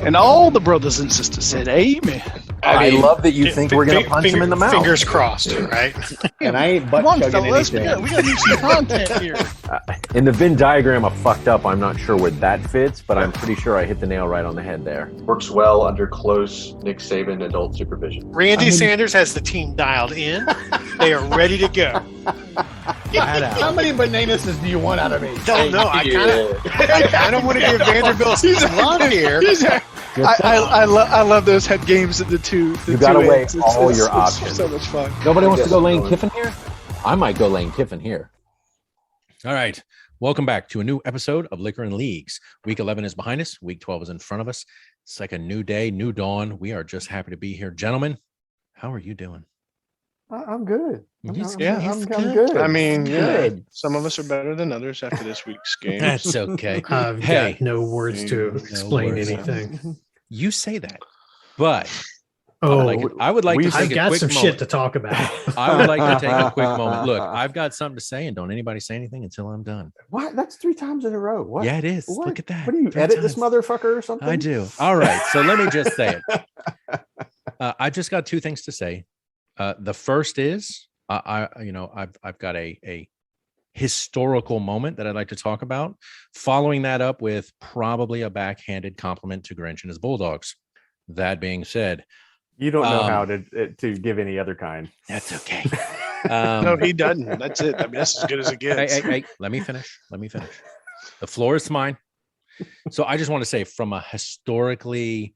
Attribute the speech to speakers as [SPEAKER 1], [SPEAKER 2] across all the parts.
[SPEAKER 1] And all the brothers and sisters said, "Amen."
[SPEAKER 2] I love that you think we're going to punch him in the mouth.
[SPEAKER 3] Fingers crossed, right?
[SPEAKER 4] And I ain't butt chugging anything.
[SPEAKER 1] We got to do some content here.
[SPEAKER 2] In the Venn diagram of fucked up, I'm not sure where that fits, but I'm pretty sure I hit the nail right on the head there.
[SPEAKER 5] Works well under close Nick Saban adult supervision.
[SPEAKER 3] Randy Sanders has the team dialed in. They are ready to go.
[SPEAKER 4] How many bananas do you want out of me?
[SPEAKER 3] Don't know. I kind of want to give Vanderbilt some love here.
[SPEAKER 1] I love those head games at the two.
[SPEAKER 2] You got to weigh all your options.
[SPEAKER 1] It's so much fun.
[SPEAKER 2] Nobody wants to go Lane Kiffin here? I might go Lane Kiffin here.
[SPEAKER 6] All right. Welcome back to a new episode of Liquor and Leagues. Week 11 is behind us. Week 12 is in front of us. It's like a new day, new dawn. We are just happy to be here. Gentlemen, how are you doing?
[SPEAKER 4] I'm good. I'm
[SPEAKER 1] good. I mean, some of us are better than others after this week's game.
[SPEAKER 6] That's okay.
[SPEAKER 3] I've got no words to explain anything.
[SPEAKER 6] You say that, but
[SPEAKER 3] I
[SPEAKER 6] would like to take a quick
[SPEAKER 3] got some
[SPEAKER 6] moment.
[SPEAKER 3] shit to talk about.
[SPEAKER 6] I would like to take a quick moment. Look, I've got something to say, and don't anybody say anything until I'm done.
[SPEAKER 4] What? That's 3 times in a row. What?
[SPEAKER 6] Yeah, it is.
[SPEAKER 4] What?
[SPEAKER 6] Look at that.
[SPEAKER 4] What do you edit this motherfucker or something?
[SPEAKER 6] I do. All right. So let me just say it. I just got 2 things to say. The first is I've got a historical moment that I'd like to talk about. Following that up with probably a backhanded compliment to Grinch and his Bulldogs. That being said,
[SPEAKER 4] you don't know how to give any other kind.
[SPEAKER 6] That's okay.
[SPEAKER 1] No, he doesn't. That's it. I mean, that's as good as it gets.
[SPEAKER 6] Hey, let me finish. The floor is mine. So I just want to say, from a historically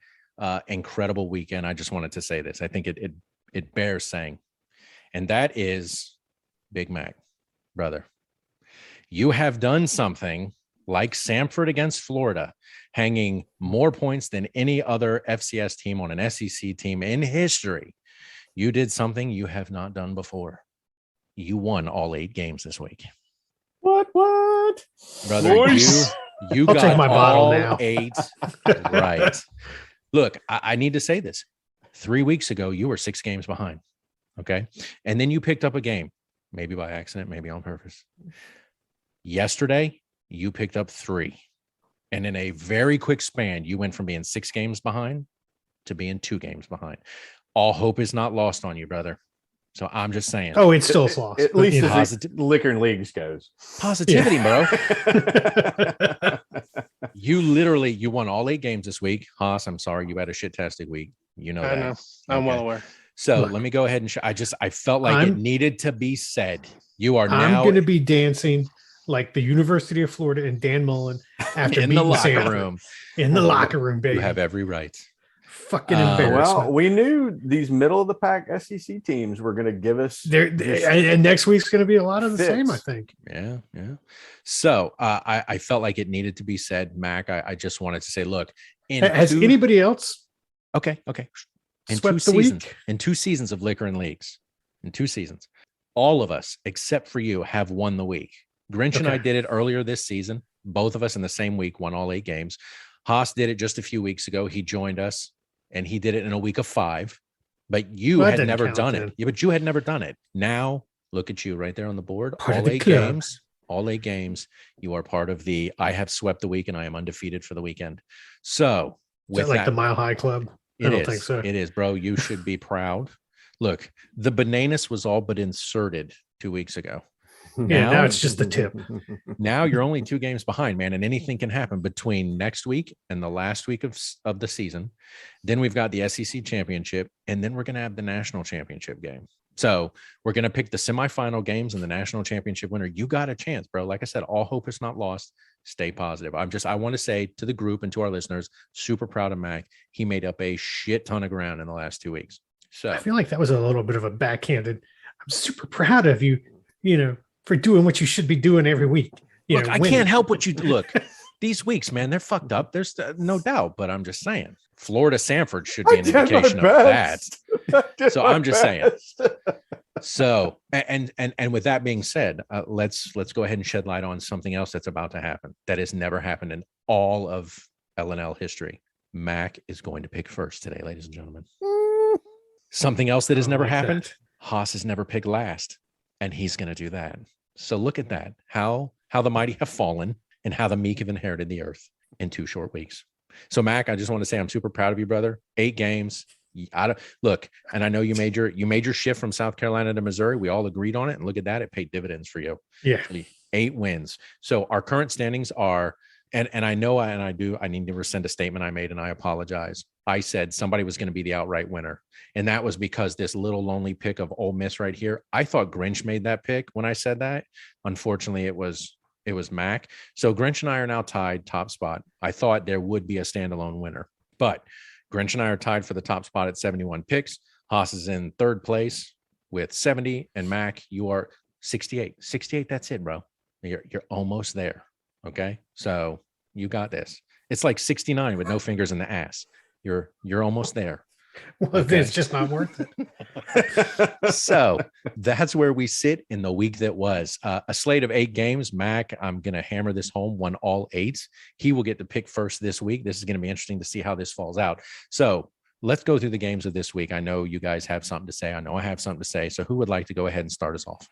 [SPEAKER 6] incredible weekend, I just wanted to say this. I think it bears saying, and that is, Big Mac, brother, you have done something like Samford against Florida, hanging more points than any other FCS team on an SEC team in history. You did something you have not done before. You won all 8 games this week.
[SPEAKER 4] What?
[SPEAKER 6] Brother, you got
[SPEAKER 3] take my bottle
[SPEAKER 6] all
[SPEAKER 3] now.
[SPEAKER 6] 8 right. Look, I need to say this. 3 weeks ago, you were 6 games behind. Okay. And then you picked up a game, maybe by accident, maybe on purpose. Yesterday, you picked up 3. And in a very quick span, you went from being 6 games behind to being 2 games behind. All hope is not lost on you, brother. So I'm just saying.
[SPEAKER 3] Oh, it's still lost.
[SPEAKER 4] At least as Liquor and Leagues goes.
[SPEAKER 6] Positivity, bro. You won all 8 games this week. Haas, I'm sorry. You had a shit-tastic week. You know that.
[SPEAKER 1] I know. I'm well aware.
[SPEAKER 6] So let me go ahead and I felt like it needed to be said. You are now.
[SPEAKER 3] I'm going to be dancing like the University of Florida and Dan Mullen after
[SPEAKER 6] in
[SPEAKER 3] beating
[SPEAKER 6] the locker
[SPEAKER 3] Sanford.
[SPEAKER 6] room.
[SPEAKER 3] In the locker room, baby.
[SPEAKER 6] You have every right.
[SPEAKER 3] Fucking embarrassment.
[SPEAKER 4] Well, we knew these middle of the pack SEC teams were going to give us.
[SPEAKER 3] And next week's going to be a lot of the same, I think.
[SPEAKER 6] Yeah. So I felt like it needed to be said, Mac. I just wanted to say, look,
[SPEAKER 3] has anybody else?
[SPEAKER 6] Okay. In
[SPEAKER 3] Swept
[SPEAKER 6] 2
[SPEAKER 3] the
[SPEAKER 6] seasons,
[SPEAKER 3] week?
[SPEAKER 6] in 2 seasons of Liquor and Leagues, in 2 seasons, all of us except for you have won the week. Grinch and I did it earlier this season. Both of us in the same week won all 8 games. Haas did it just a few weeks ago. He joined us and he did it in a week of 5. But you had never done it. Yeah, but you had never done it. Now look at you right there on the board. All 8 games. All 8 games. You are part of the I have swept the week and I am undefeated for the weekend. So
[SPEAKER 3] Is that like the Mile High Club? I don't think so.
[SPEAKER 6] It is, bro. You should be proud. Look, the bananas was all but inserted 2 weeks ago.
[SPEAKER 3] Now it's just the tip.
[SPEAKER 6] Now you're only 2 games behind, man, and anything can happen between next week and the last week of the season. Then we've got the SEC championship, and then we're going to have the national championship game. So we're going to pick the semifinal games and the national championship winner. You got a chance, bro. Like I said, all hope is not lost. Stay positive. I want to say to the group and to our listeners, super proud of Mac. He made up a shit ton of ground in the last 2 weeks. So
[SPEAKER 3] I feel like that was a little bit of a backhanded. I'm super proud of you, for doing what you should be doing every week.
[SPEAKER 6] Look, I can't help what you look. These weeks, man, they're fucked up. There's no doubt, but I'm just saying. Florida Sanford should be an indication of that. So I'm just saying. So, and with that being said, let's go ahead and shed light on something else that's about to happen that has never happened in all of LNL history. Mac is going to pick first today, ladies and gentlemen. Something else that has never happened. Haas has never picked last, and he's going to do that. So look at that. How the mighty have fallen and how the meek have inherited the earth in 2 short weeks. So Mac, I just want to say I'm super proud of you, brother. 8 games. I don't look, and I know you made your shift from South Carolina to Missouri. We all agreed on it, and look at that, it paid dividends for you.
[SPEAKER 3] Yeah.
[SPEAKER 6] 8 wins. So our current standings are, and I know I need to rescind a statement I made, and I apologize. I said somebody was going to be the outright winner, and that was because this little lonely pick of Ole Miss right here. I thought Grinch made that pick when I said that. Unfortunately, it was Mac. So Grinch and I are now tied top spot. I thought there would be a standalone winner, but Grinch and I are tied for the top spot at 71 picks. Haas is in 3rd place with 70, and Mac, you are 68. 68, that's it, bro. You're almost there. Okay, so you got this. It's like 69 with no fingers in the ass. You're almost there.
[SPEAKER 3] Well,
[SPEAKER 6] Okay.
[SPEAKER 3] it's just not worth it.
[SPEAKER 6] So that's where we sit in the week that was. A slate of 8 games. Mac, I'm going to hammer this home, won all 8. He will get to pick first this week. This is going to be interesting to see how this falls out. So let's go through the games of this week. I know you guys have something to say. I know I have something to say. So who would like to go ahead and start us off?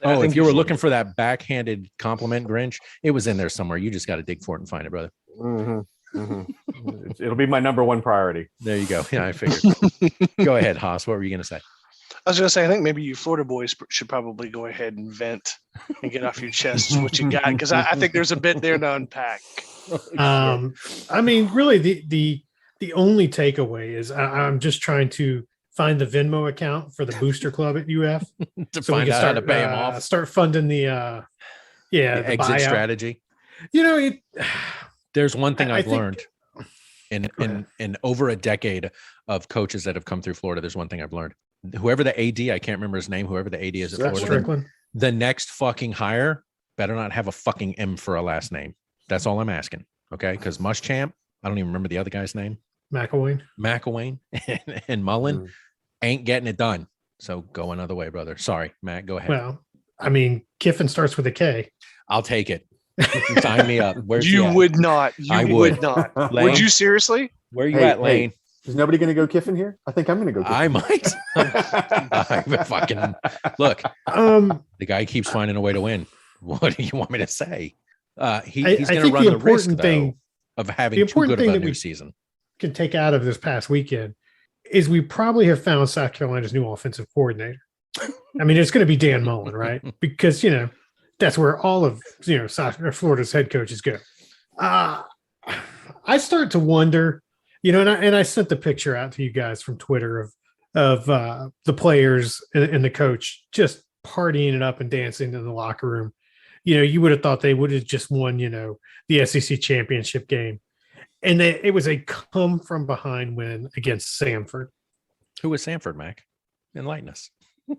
[SPEAKER 6] Oh, if you were looking for that backhanded compliment, Grinch, it was in there somewhere. You just got to dig for it and find it, brother.
[SPEAKER 4] Mm-hmm. Mm-hmm. It'll be my number 1 priority.
[SPEAKER 6] There you go. Yeah, I figured. Go ahead, Haas. What were you going to say?
[SPEAKER 1] I was going to say, I think maybe you Florida boys should probably go ahead and vent and get off your chests what you got, because I think there's a bit there to unpack.
[SPEAKER 3] I mean, really, the only takeaway is I'm just trying to find the Venmo account for the booster club at UF
[SPEAKER 6] To
[SPEAKER 3] so we
[SPEAKER 6] find
[SPEAKER 3] can
[SPEAKER 6] out
[SPEAKER 3] start
[SPEAKER 6] how to pay them off.
[SPEAKER 3] Start funding the
[SPEAKER 6] Exit
[SPEAKER 3] buyout
[SPEAKER 6] strategy.
[SPEAKER 3] You know,
[SPEAKER 6] There's one thing I've
[SPEAKER 3] think-
[SPEAKER 6] learned in over a decade of coaches that have come through Florida. There's one thing I've learned. Whoever the AD, I can't remember his name, whoever the AD is at Florida,
[SPEAKER 3] Strickland.
[SPEAKER 6] the next fucking hire better not have a fucking M for a last name. That's all I'm asking. Okay. Because Muschamp, I don't even remember the other guy's name.
[SPEAKER 3] McElwain
[SPEAKER 6] and Mullen ain't getting it done. So go another way, brother. Sorry, Matt, go ahead.
[SPEAKER 3] Well, I mean, Kiffin starts with a K.
[SPEAKER 6] I'll take it. Sign me up. Where's
[SPEAKER 1] You
[SPEAKER 6] he at?
[SPEAKER 1] would not.
[SPEAKER 6] I
[SPEAKER 1] You
[SPEAKER 6] would.
[SPEAKER 1] would not.
[SPEAKER 6] Lane,
[SPEAKER 1] Would you seriously?
[SPEAKER 6] Where you
[SPEAKER 4] Hey,
[SPEAKER 6] at, Lane?
[SPEAKER 4] Is nobody going to go Kiffin here? I think I'm going to go Kiffin.
[SPEAKER 6] I might. I fucking look. The guy keeps finding a way to win. What do you want me to say? He's
[SPEAKER 3] I
[SPEAKER 6] going to
[SPEAKER 3] think
[SPEAKER 6] run
[SPEAKER 3] the
[SPEAKER 6] the risk
[SPEAKER 3] important thing
[SPEAKER 6] of having
[SPEAKER 3] the
[SPEAKER 6] too
[SPEAKER 3] important
[SPEAKER 6] good of
[SPEAKER 3] thing
[SPEAKER 6] a
[SPEAKER 3] that
[SPEAKER 6] new
[SPEAKER 3] we-
[SPEAKER 6] season.
[SPEAKER 3] can take out of this past weekend is we probably have found South Carolina's new offensive coordinator. I mean, it's going to be Dan Mullen, right? Because, that's where all of, Florida's head coaches go. I start to wonder, and I sent the picture out to you guys from Twitter of the players and the coach just partying it up and dancing in the locker room. You would have thought they would have just won, the SEC championship game. And it was a come from behind win against Samford.
[SPEAKER 6] Who is Samford, Mac? Enlighten us.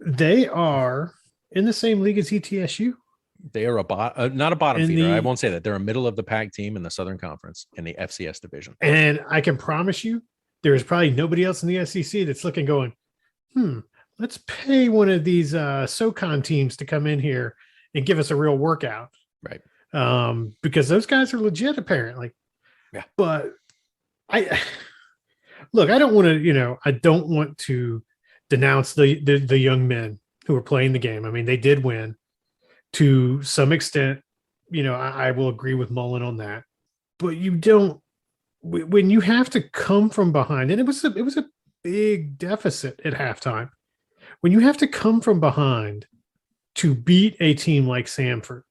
[SPEAKER 3] They are in the same league as ETSU.
[SPEAKER 6] They are not a bottom
[SPEAKER 3] In
[SPEAKER 6] feeder. I
[SPEAKER 3] the-
[SPEAKER 6] won't say that. They're a middle of the pack team in the Southern Conference in the FCS division.
[SPEAKER 3] And I can promise you, there's probably nobody else in the SEC that's looking going, let's pay one of these SoCon teams to come in here and give us a real workout.
[SPEAKER 6] Right.
[SPEAKER 3] Because those guys are legit, apparently.
[SPEAKER 6] Yeah.
[SPEAKER 3] But I don't want to, I don't want to denounce the young men who are playing the game. I mean, they did win to some extent. I will agree with Mullen on that. But you don't, when you have to come from behind, and it was a big deficit at halftime. When you have to come from behind to beat a team like Samford,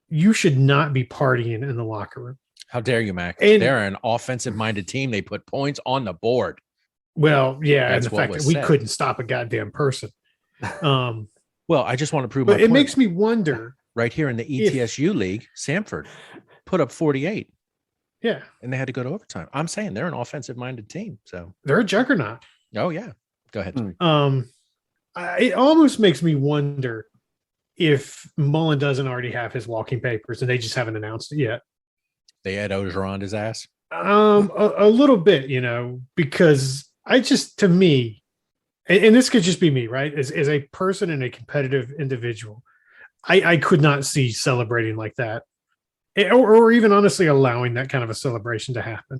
[SPEAKER 3] you should not be partying in the locker room.
[SPEAKER 6] How dare you, Mac?
[SPEAKER 3] And-
[SPEAKER 6] They're an offensive-minded team. They put points on the board.
[SPEAKER 3] Well, yeah,
[SPEAKER 6] That's
[SPEAKER 3] and the
[SPEAKER 6] what
[SPEAKER 3] fact
[SPEAKER 6] was
[SPEAKER 3] that we
[SPEAKER 6] said.
[SPEAKER 3] couldn't stop a goddamn person.
[SPEAKER 6] Well, I just want to prove
[SPEAKER 3] But
[SPEAKER 6] my
[SPEAKER 3] it
[SPEAKER 6] point.
[SPEAKER 3] makes me wonder.
[SPEAKER 6] Right here in the
[SPEAKER 3] if-
[SPEAKER 6] ETSU league, Samford put up 48,
[SPEAKER 3] Yeah,
[SPEAKER 6] and they had to go to overtime. I'm saying they're an offensive-minded team. So,
[SPEAKER 3] they're a juggernaut.
[SPEAKER 6] oh yeah, go ahead.
[SPEAKER 3] It almost makes me wonder if Mullen doesn't already have his walking papers and they just haven't announced it yet.
[SPEAKER 6] They had Ogeron his ass.
[SPEAKER 3] A little bit, because to me, and this could just be me, right? As a person and a competitive individual, I could not see celebrating like that, or even honestly allowing that kind of a celebration to happen.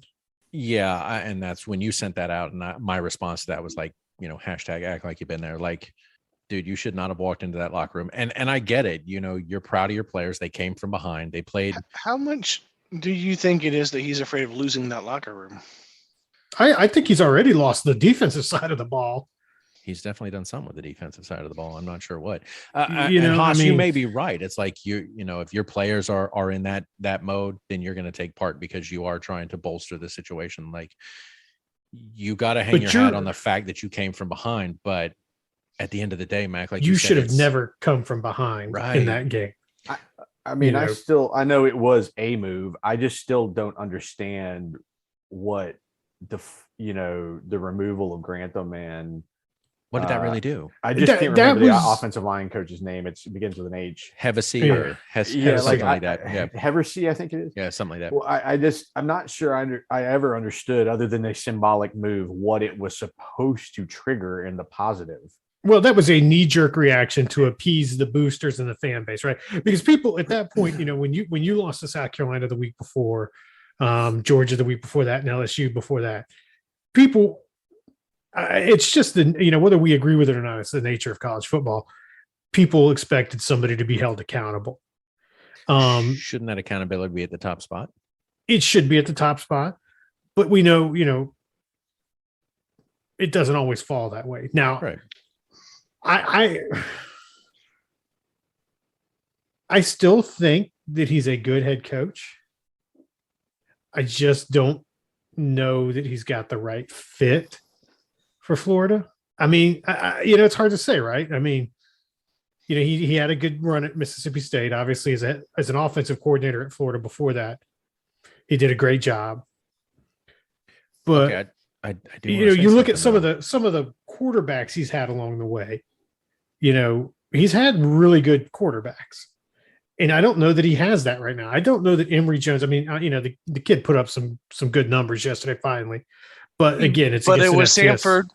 [SPEAKER 6] Yeah, and that's when you sent that out, and my response to that was like, hashtag act like you've been there. Like, dude, you should not have walked into that locker room. And I get it. You're proud of your players. They came from behind. They played.
[SPEAKER 1] How much do you think it is that he's afraid of losing that locker room?
[SPEAKER 3] I think he's already lost the defensive side of the ball.
[SPEAKER 6] He's definitely done something with the defensive side of the ball. I'm not sure what.
[SPEAKER 3] You know,
[SPEAKER 6] and Haas,
[SPEAKER 3] I
[SPEAKER 6] you
[SPEAKER 3] mean-
[SPEAKER 6] may be right. It's like you know, if your players are in that mode, then you're going to take part because you are trying to bolster the situation. Like you got to hang
[SPEAKER 3] But
[SPEAKER 6] your
[SPEAKER 3] you're-
[SPEAKER 6] hat on the fact that you came from behind. But at the end of the day, Mac, like
[SPEAKER 3] you
[SPEAKER 6] said,
[SPEAKER 3] should have
[SPEAKER 6] it's-
[SPEAKER 3] never come from behind
[SPEAKER 6] Right.
[SPEAKER 3] in that game.
[SPEAKER 4] I mean,
[SPEAKER 3] You know.
[SPEAKER 4] I know it was a move. I just still don't understand what the removal of Grantham and
[SPEAKER 6] What did that really do?
[SPEAKER 4] I just
[SPEAKER 3] That-
[SPEAKER 4] can't
[SPEAKER 3] that
[SPEAKER 4] remember the
[SPEAKER 3] was-
[SPEAKER 4] offensive line coach's name. It begins with an H.
[SPEAKER 6] Hevesy
[SPEAKER 3] Yeah.
[SPEAKER 6] or
[SPEAKER 4] Yeah,
[SPEAKER 6] something like that. Yeah,
[SPEAKER 4] Heversey, I think it is.
[SPEAKER 6] yeah, something like that.
[SPEAKER 4] Well, I'm not sure I ever understood, other than a symbolic move, what it was supposed to trigger in the positive.
[SPEAKER 3] Well, that was a knee-jerk reaction to appease the boosters and the fan base, right? Because people at that point, you know, when you lost to South Carolina the week before, Georgia the week before that, and LSU before that, people, it's just whether we agree with it or not, it's the nature of college football. People expected somebody to be held accountable.
[SPEAKER 6] Shouldn't that accountability be at the top spot?
[SPEAKER 3] It should be at the top spot, but we know, it doesn't always fall that way. Now,
[SPEAKER 6] Right.
[SPEAKER 3] I still think that he's a good head coach. I just don't know that he's got the right fit for Florida. I mean, it's hard to say, right? I mean, he had a good run at Mississippi State, obviously as an offensive coordinator at Florida before that. He did a great job. But
[SPEAKER 6] Okay, I do.
[SPEAKER 3] you look at some of the quarterbacks he's had along the way. He's had really good quarterbacks, and I don't know that he has that right now. I don't know that Emory Jones. I mean, the kid put up some good numbers yesterday, finally, but again, it
[SPEAKER 1] was Sanford.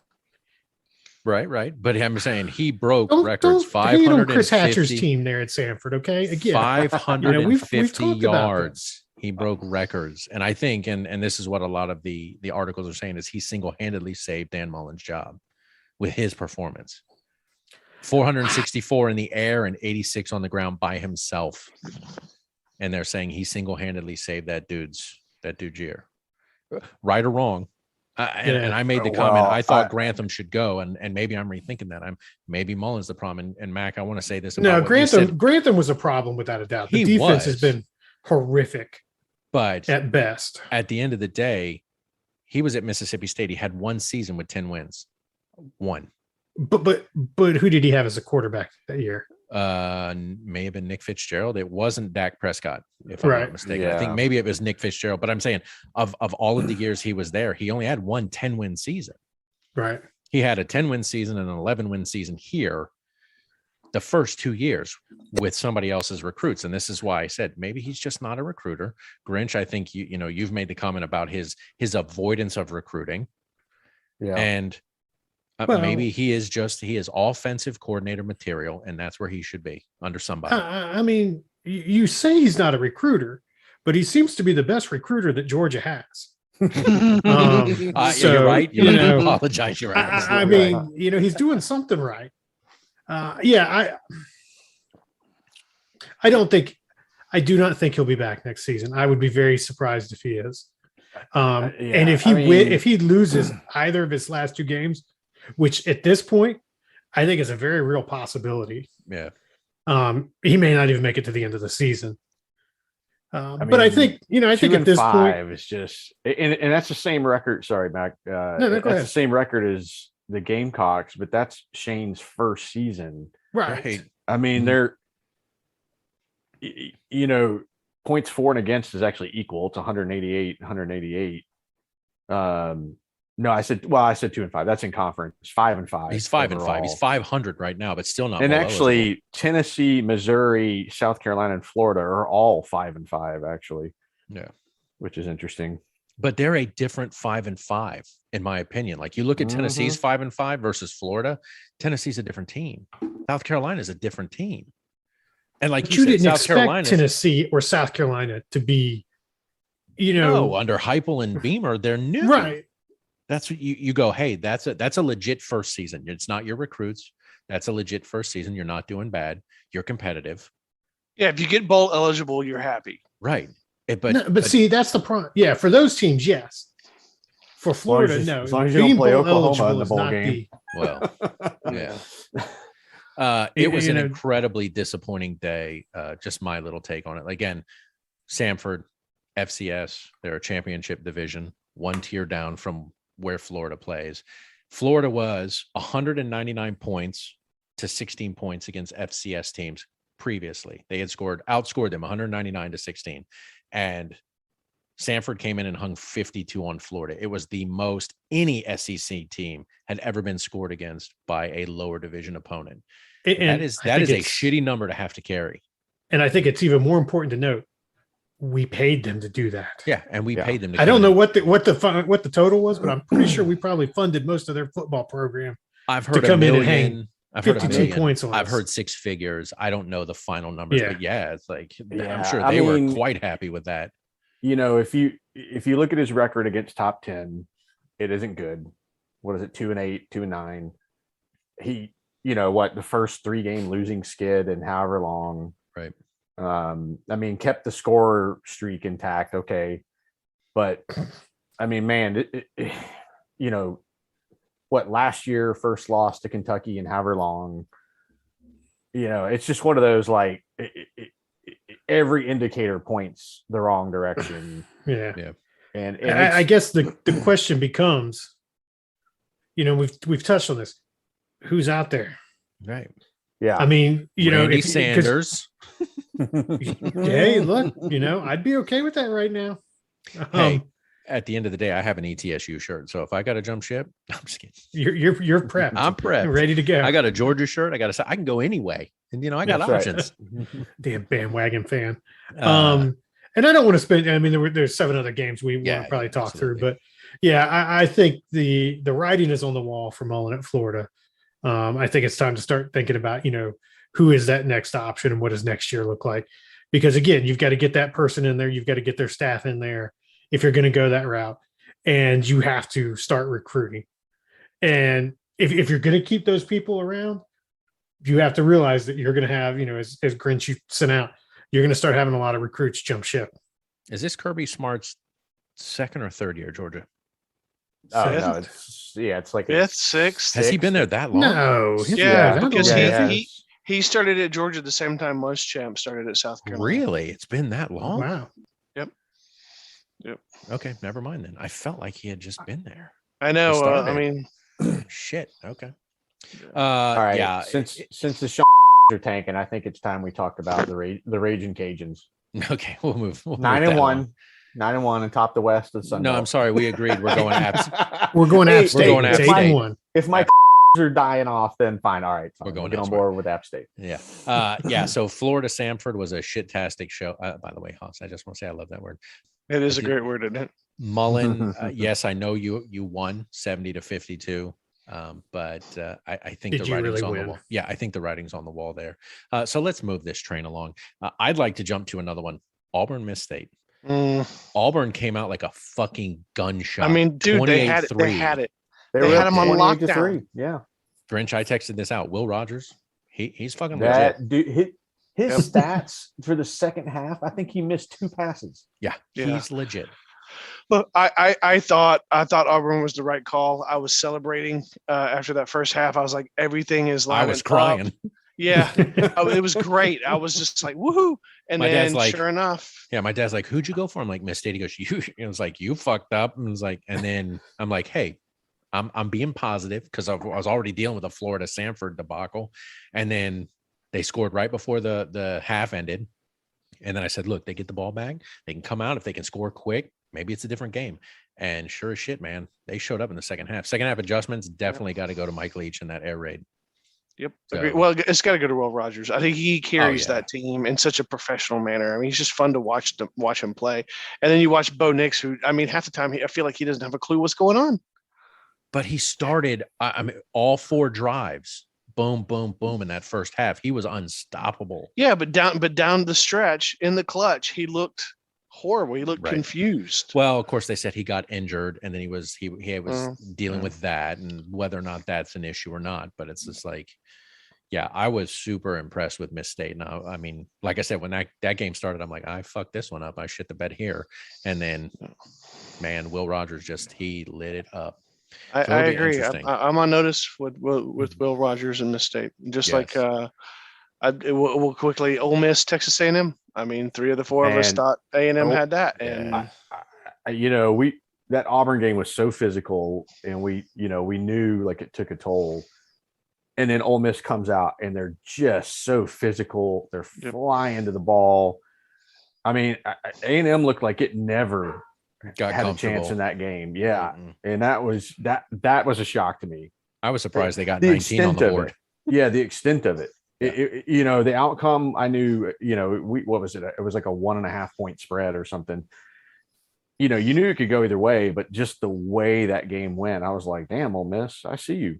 [SPEAKER 6] Right. But I'm saying he broke
[SPEAKER 3] Don't
[SPEAKER 6] records.
[SPEAKER 3] hate on Chris Hatcher's
[SPEAKER 6] 550
[SPEAKER 3] team there at Sanford. Okay, again,
[SPEAKER 6] 550
[SPEAKER 3] we've talked about
[SPEAKER 6] yards. He broke records, and I think, and this is what a lot of the articles are saying, is he single-handedly saved Dan Mullen's job with his performance. 464 in the air and 86 on the ground by himself, and they're saying he single-handedly saved that dude's year. Right or wrong? And I made the comment. I thought Grantham should go, and maybe I'm rethinking that. Maybe Mullen's the problem. And Mac, I want to say this.
[SPEAKER 3] No,
[SPEAKER 6] About what you said.
[SPEAKER 3] Grantham was a problem without a doubt. The
[SPEAKER 6] He
[SPEAKER 3] defense has
[SPEAKER 6] was.
[SPEAKER 3] been horrific
[SPEAKER 6] But
[SPEAKER 3] at best.
[SPEAKER 6] at the end of the day, he was at Mississippi State. He had one season with 10 wins. One.
[SPEAKER 3] But who did he have as a quarterback that year?
[SPEAKER 6] May have been Nick Fitzgerald. It wasn't Dak Prescott, if I'm
[SPEAKER 3] Right.
[SPEAKER 6] not mistaken. I think
[SPEAKER 4] Yeah.
[SPEAKER 6] maybe it was Nick Fitzgerald. But I'm saying of all of the years he was there, he only had one 10-win season.
[SPEAKER 3] Right.
[SPEAKER 6] He had a 10-win season and an 11-win season here the first 2 years with somebody else's recruits. And this is why I said maybe he's just not a recruiter. Grinch, I think you've made the comment about his avoidance of recruiting.
[SPEAKER 4] Yeah.
[SPEAKER 6] And
[SPEAKER 3] Well-
[SPEAKER 6] maybe he is offensive coordinator material, and that's where he should be, under somebody.
[SPEAKER 3] I mean, you say he's not a recruiter, but he seems to be the best recruiter that Georgia has.
[SPEAKER 6] Yeah,
[SPEAKER 3] So,
[SPEAKER 6] you're right.
[SPEAKER 3] you
[SPEAKER 6] You're right.
[SPEAKER 3] know,
[SPEAKER 6] I apologize. You're right.
[SPEAKER 3] I mean, he's doing something right. I do not think he'll be back next season. I would be very surprised if he is. And if he loses either of his last two games, which at this point I think is a very real possibility,
[SPEAKER 6] Yeah.
[SPEAKER 3] he may not even make it to the end of the season. But I
[SPEAKER 4] mean,
[SPEAKER 3] think I think at this point,
[SPEAKER 4] is just, and that's the same record. Sorry, Mac.
[SPEAKER 3] go
[SPEAKER 4] that's
[SPEAKER 3] ahead.
[SPEAKER 4] the same record as the Gamecocks, but that's Shane's first season.
[SPEAKER 3] right?
[SPEAKER 4] I mean, they're, points for and against is actually equal. It's 188. No, I said 2-5. That's in conference. 5-5.
[SPEAKER 6] He's 5-5. He's
[SPEAKER 4] overall.
[SPEAKER 6] 500 right now, but still not.
[SPEAKER 4] And
[SPEAKER 6] below
[SPEAKER 4] actually, Tennessee, Missouri, South Carolina, and Florida are all 5-5. Actually,
[SPEAKER 6] Yeah.
[SPEAKER 4] which is interesting.
[SPEAKER 6] but they're a different 5-5, in my opinion. Like you look at Tennessee's 5-5 versus Florida. Tennessee's a different team. South Carolina is a different team. And like
[SPEAKER 3] But
[SPEAKER 6] you
[SPEAKER 3] you
[SPEAKER 6] said,
[SPEAKER 3] didn't
[SPEAKER 6] South
[SPEAKER 3] expect
[SPEAKER 6] Carolina,
[SPEAKER 3] Tennessee or South Carolina to be,
[SPEAKER 6] no, under Heupel and Beamer, they're new.
[SPEAKER 3] right.
[SPEAKER 6] That's what you go, hey, that's a legit first season. It's not your recruits. That's a legit first season. You're not doing bad. You're competitive.
[SPEAKER 1] Yeah, if you get bowl eligible, you're happy.
[SPEAKER 6] Right.
[SPEAKER 3] But see, that's the problem. Yeah, for those teams, yes. For Florida, no.
[SPEAKER 4] As long as you don't
[SPEAKER 3] Being
[SPEAKER 4] play
[SPEAKER 3] bowl
[SPEAKER 4] Oklahoma
[SPEAKER 3] eligible
[SPEAKER 4] in the
[SPEAKER 3] is
[SPEAKER 4] bowl
[SPEAKER 3] not
[SPEAKER 4] game.
[SPEAKER 6] well, yeah.
[SPEAKER 3] You
[SPEAKER 6] It was an
[SPEAKER 3] know-
[SPEAKER 6] incredibly disappointing day. Just my little take on it. Again, Samford, FCS, they're a championship division, one tier down from where Florida plays. Florida was 199 points to 16 points against FCS teams previously. They had outscored them 199 to 16. And Samford came in and hung 52 on Florida. It was the most any SEC team had ever been scored against by a lower division opponent.
[SPEAKER 3] And
[SPEAKER 6] that is a shitty number to have to carry.
[SPEAKER 3] And I think it's even more important to note we paid them to do that.
[SPEAKER 6] Yeah, and we paid them to
[SPEAKER 3] I don't
[SPEAKER 6] come
[SPEAKER 3] know
[SPEAKER 6] in.
[SPEAKER 3] what the total was, but I'm pretty sure we probably funded most of their football program.
[SPEAKER 6] I've heard
[SPEAKER 3] come
[SPEAKER 6] a
[SPEAKER 3] in and
[SPEAKER 6] million.
[SPEAKER 3] hang
[SPEAKER 6] I've heard a
[SPEAKER 3] 52
[SPEAKER 6] million.
[SPEAKER 3] points on
[SPEAKER 6] I've
[SPEAKER 3] us.
[SPEAKER 6] heard six figures. I don't know the final numbers,
[SPEAKER 3] Yeah.
[SPEAKER 6] but yeah, it's like
[SPEAKER 4] Yeah,
[SPEAKER 6] I'm sure
[SPEAKER 4] I
[SPEAKER 6] they
[SPEAKER 4] mean,
[SPEAKER 6] were quite happy with that.
[SPEAKER 4] You know, if you look at his record against top 10, it isn't good. What is it? 2-8, 2-9. He, the first 3-game losing skid and however long.
[SPEAKER 6] Right.
[SPEAKER 4] I mean, kept the score streak intact. Okay. But I mean, man, last year, first loss to Kentucky in however long, it's just one of those, like, every indicator points the wrong direction.
[SPEAKER 3] Yeah.
[SPEAKER 4] And
[SPEAKER 3] I guess the question becomes, we've touched on this. Who's out there?
[SPEAKER 6] Right.
[SPEAKER 4] Yeah.
[SPEAKER 3] I mean,
[SPEAKER 6] Randy
[SPEAKER 3] if
[SPEAKER 6] Sanders.
[SPEAKER 3] hey, look, I'd be okay with that right now.
[SPEAKER 6] Hey, at the end of the day, I have an ETSU shirt. So if I got to jump ship, I'm just kidding.
[SPEAKER 3] You're prepped.
[SPEAKER 6] I'm prepped.
[SPEAKER 3] Ready to go.
[SPEAKER 6] I got a Georgia shirt. I can go anyway. And I got
[SPEAKER 4] That's
[SPEAKER 6] options.
[SPEAKER 4] right.
[SPEAKER 3] Damn bandwagon fan. And I don't want to spend. I mean, there's 7 other games we want to probably talk through, but yeah, I think the writing is on the wall for Mullen at Florida. I think it's time to start thinking about who is that next option and what does next year look like, because again, you've got to get that person in there, you've got to get their staff in there if you're going to go that route, and you have to start recruiting. And if you're going to keep those people around, you have to realize that you're going to have, as Grinch you sent out, you're going to start having a lot of recruits jump ship.
[SPEAKER 6] Is this Kirby Smart's second or third year, Georgia?
[SPEAKER 4] Oh,
[SPEAKER 1] Fifth?
[SPEAKER 4] no, it's like
[SPEAKER 1] Fifth, sixth.
[SPEAKER 6] Has he been there that long?
[SPEAKER 3] No,
[SPEAKER 1] because
[SPEAKER 4] Yeah.
[SPEAKER 1] he started at Georgia the same time Muschamp started at South Carolina.
[SPEAKER 6] Really? It's been that long?
[SPEAKER 3] Wow.
[SPEAKER 6] Okay, never mind then. I felt like he had just been there.
[SPEAKER 1] I know.
[SPEAKER 6] started.
[SPEAKER 1] I mean,
[SPEAKER 6] Shit. Okay.
[SPEAKER 4] all right.
[SPEAKER 6] Yeah.
[SPEAKER 4] Since the are tanking, I think it's time we talked about the Raging Cajuns.
[SPEAKER 6] Okay, we'll move.
[SPEAKER 4] 9-1, 9-1, and top the West of Sunday.
[SPEAKER 6] No, I'm sorry. We agreed. We're going abs.
[SPEAKER 3] We're going App State.
[SPEAKER 6] going
[SPEAKER 3] It's
[SPEAKER 6] App State.
[SPEAKER 3] 8-1.
[SPEAKER 4] If my are dying off, then fine. All right, fine.
[SPEAKER 6] We're going
[SPEAKER 4] Get on
[SPEAKER 6] elsewhere.
[SPEAKER 4] board with App State.
[SPEAKER 6] Yeah. Yeah. So Florida Samford was a shit-tastic show. By the way, Haas, I just want to say I love that word.
[SPEAKER 1] it is a great word, isn't it?
[SPEAKER 6] Mullen, yes, I know you won 70-52. But I think
[SPEAKER 3] Did
[SPEAKER 6] the
[SPEAKER 3] you
[SPEAKER 6] writing's
[SPEAKER 3] really
[SPEAKER 6] on
[SPEAKER 3] win?
[SPEAKER 6] the wall. Yeah, I think the writing's on the wall there. So let's move this train along. I'd like to jump to another one. Auburn, Miss State. Auburn came out like a fucking gunshot.
[SPEAKER 1] I mean, dude, they had it.
[SPEAKER 6] 28-3.
[SPEAKER 1] They had it.
[SPEAKER 4] They
[SPEAKER 1] They
[SPEAKER 4] were
[SPEAKER 1] had
[SPEAKER 4] up
[SPEAKER 1] him on
[SPEAKER 4] 28-3.
[SPEAKER 1] lockdown.
[SPEAKER 4] Yeah,
[SPEAKER 6] Grinch, I texted this out. Will Rogers, he's fucking legit.
[SPEAKER 4] that dude. His stats for the second half, I think he missed 2 passes.
[SPEAKER 6] Yeah, he's legit.
[SPEAKER 1] Look, I thought Auburn was the right call. I was celebrating after that first half. I was like, everything is lining
[SPEAKER 6] I was
[SPEAKER 1] up.
[SPEAKER 6] crying.
[SPEAKER 1] Yeah, it was great. I was just like, woohoo! And
[SPEAKER 6] My dad's
[SPEAKER 1] then,
[SPEAKER 6] like-
[SPEAKER 1] sure enough,
[SPEAKER 6] Yeah, my dad's like, "Who'd you go for?" I'm like, "Miss State." He goes, "You." It was like, "You fucked up." And it was like, and then I'm like, "Hey, I'm being positive because I was already dealing with a Florida Samford debacle," and then they scored right before the half ended, and then I said, "Look, they get the ball back. They can come out if they can score quick. Maybe it's a different game." And sure as shit, man, they showed up in the second half. Second half adjustments definitely got to go to Mike Leach and that air raid.
[SPEAKER 1] yep.
[SPEAKER 6] So-
[SPEAKER 1] Agreed. Well, it's got to go to Will Rogers. I think he carries
[SPEAKER 6] yeah.
[SPEAKER 1] that team in such a professional manner. I mean, he's just fun to watch him play. And then you watch Bo Nix, who, I mean, half the time I feel like he doesn't have a clue what's going on.
[SPEAKER 6] But he started, I mean, all 4 drives. Boom, boom, boom. In that first half, he was unstoppable.
[SPEAKER 1] Yeah, but down the stretch in the clutch, he looked horrible. He looked
[SPEAKER 6] Right.
[SPEAKER 1] confused.
[SPEAKER 6] Well, of course, they said he got injured, and then he was dealing
[SPEAKER 1] Mm.
[SPEAKER 6] with that, and whether or not that's an issue or not. But it's just like, Yeah, I was super impressed with Miss State. Now, I mean, like I said, when that game started, I'm like, I fucked this one up. I shit the bed here. And then, man, Will Rogers he lit it up.
[SPEAKER 1] I
[SPEAKER 6] So it'll be
[SPEAKER 1] agree.
[SPEAKER 6] interesting.
[SPEAKER 1] I'm on notice with Will Rogers and Miss State. Just like
[SPEAKER 6] Yes.
[SPEAKER 1] we'll quickly Ole Miss, Texas A&M. I mean, 3 of the 4 of us
[SPEAKER 4] Man,
[SPEAKER 1] thought A&M
[SPEAKER 4] oh,
[SPEAKER 1] had that,
[SPEAKER 6] yeah.
[SPEAKER 1] and
[SPEAKER 4] we that Auburn game was so physical, and we knew like it took a toll. And then Ole Miss comes out, and they're just so physical. They're flying to the ball. I mean, A&M looked like it never had a chance in that game. Yeah, and that was a shock to me.
[SPEAKER 6] I was surprised they got 19 on the board.
[SPEAKER 4] Yeah, the extent of it.
[SPEAKER 6] Yeah.
[SPEAKER 4] The outcome, I knew, what was it? It was like a 1.5 point spread or something. You knew it could go either way, but just the way that game went, I was like, damn, Ole Miss, I see you.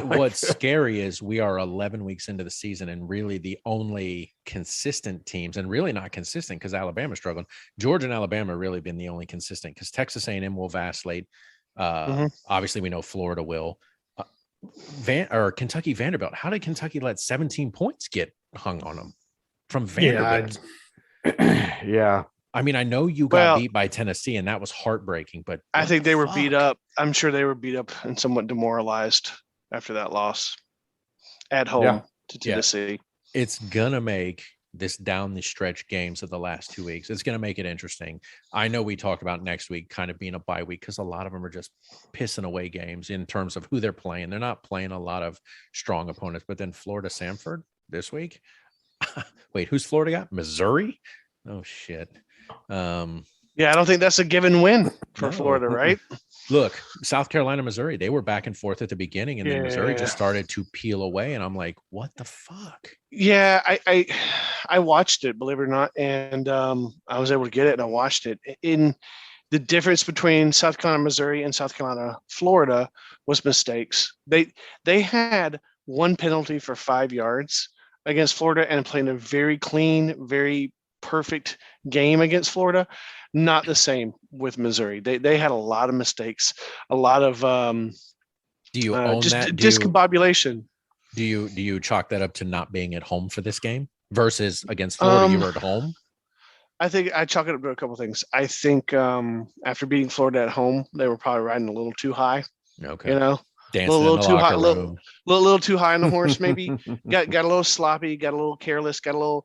[SPEAKER 6] What's scary is we are 11 weeks into the season, and really the only consistent teams, and really not consistent because Alabama's struggling. Georgia and Alabama have really been the only consistent, because Texas A&M will vacillate. Obviously, we know Florida will. Kentucky Vanderbilt. How did Kentucky let 17 points get hung on them from Vanderbilt?
[SPEAKER 4] Yeah.
[SPEAKER 6] I mean, I know you got beat by Tennessee, and that was heartbreaking, but
[SPEAKER 1] I think they were beat up. I'm sure they were beat up and somewhat demoralized after that loss at home to Tennessee.
[SPEAKER 6] Yeah. It's gonna make this down the stretch games of the last 2 weeks. It's gonna make it interesting. I know we talked about next week kind of being a bye week because a lot of them are just pissing away games in terms of who they're playing. They're not playing a lot of strong opponents, but then Florida Samford this week. Wait, who's Florida got? Missouri? Oh shit.
[SPEAKER 1] Yeah, I don't think that's a given win for Florida, right?
[SPEAKER 6] Look, South Carolina, Missouri, they were back and forth at the beginning, and then Missouri just started to peel away, and I'm like, what the fuck?
[SPEAKER 1] Yeah, I watched it, believe it or not, and I was able to get it, and I watched it. In the difference between South Carolina, Missouri, and South Carolina, Florida was mistakes. They had one penalty for 5 yards against Florida and playing a very clean, very perfect game against Florida. Not the same with Missouri. They had a lot of mistakes, a lot of
[SPEAKER 6] do you own
[SPEAKER 1] just
[SPEAKER 6] that?
[SPEAKER 1] Discombobulation.
[SPEAKER 6] Do you chalk that up to not being at home for this game versus against Florida? You were at home.
[SPEAKER 1] I think I chalk it up to a couple of things. I think after beating Florida at home, they were probably riding a little too high.
[SPEAKER 6] Okay,
[SPEAKER 1] dancing a little too high, little too high on the horse. Maybe got a little sloppy, got a little careless, got a little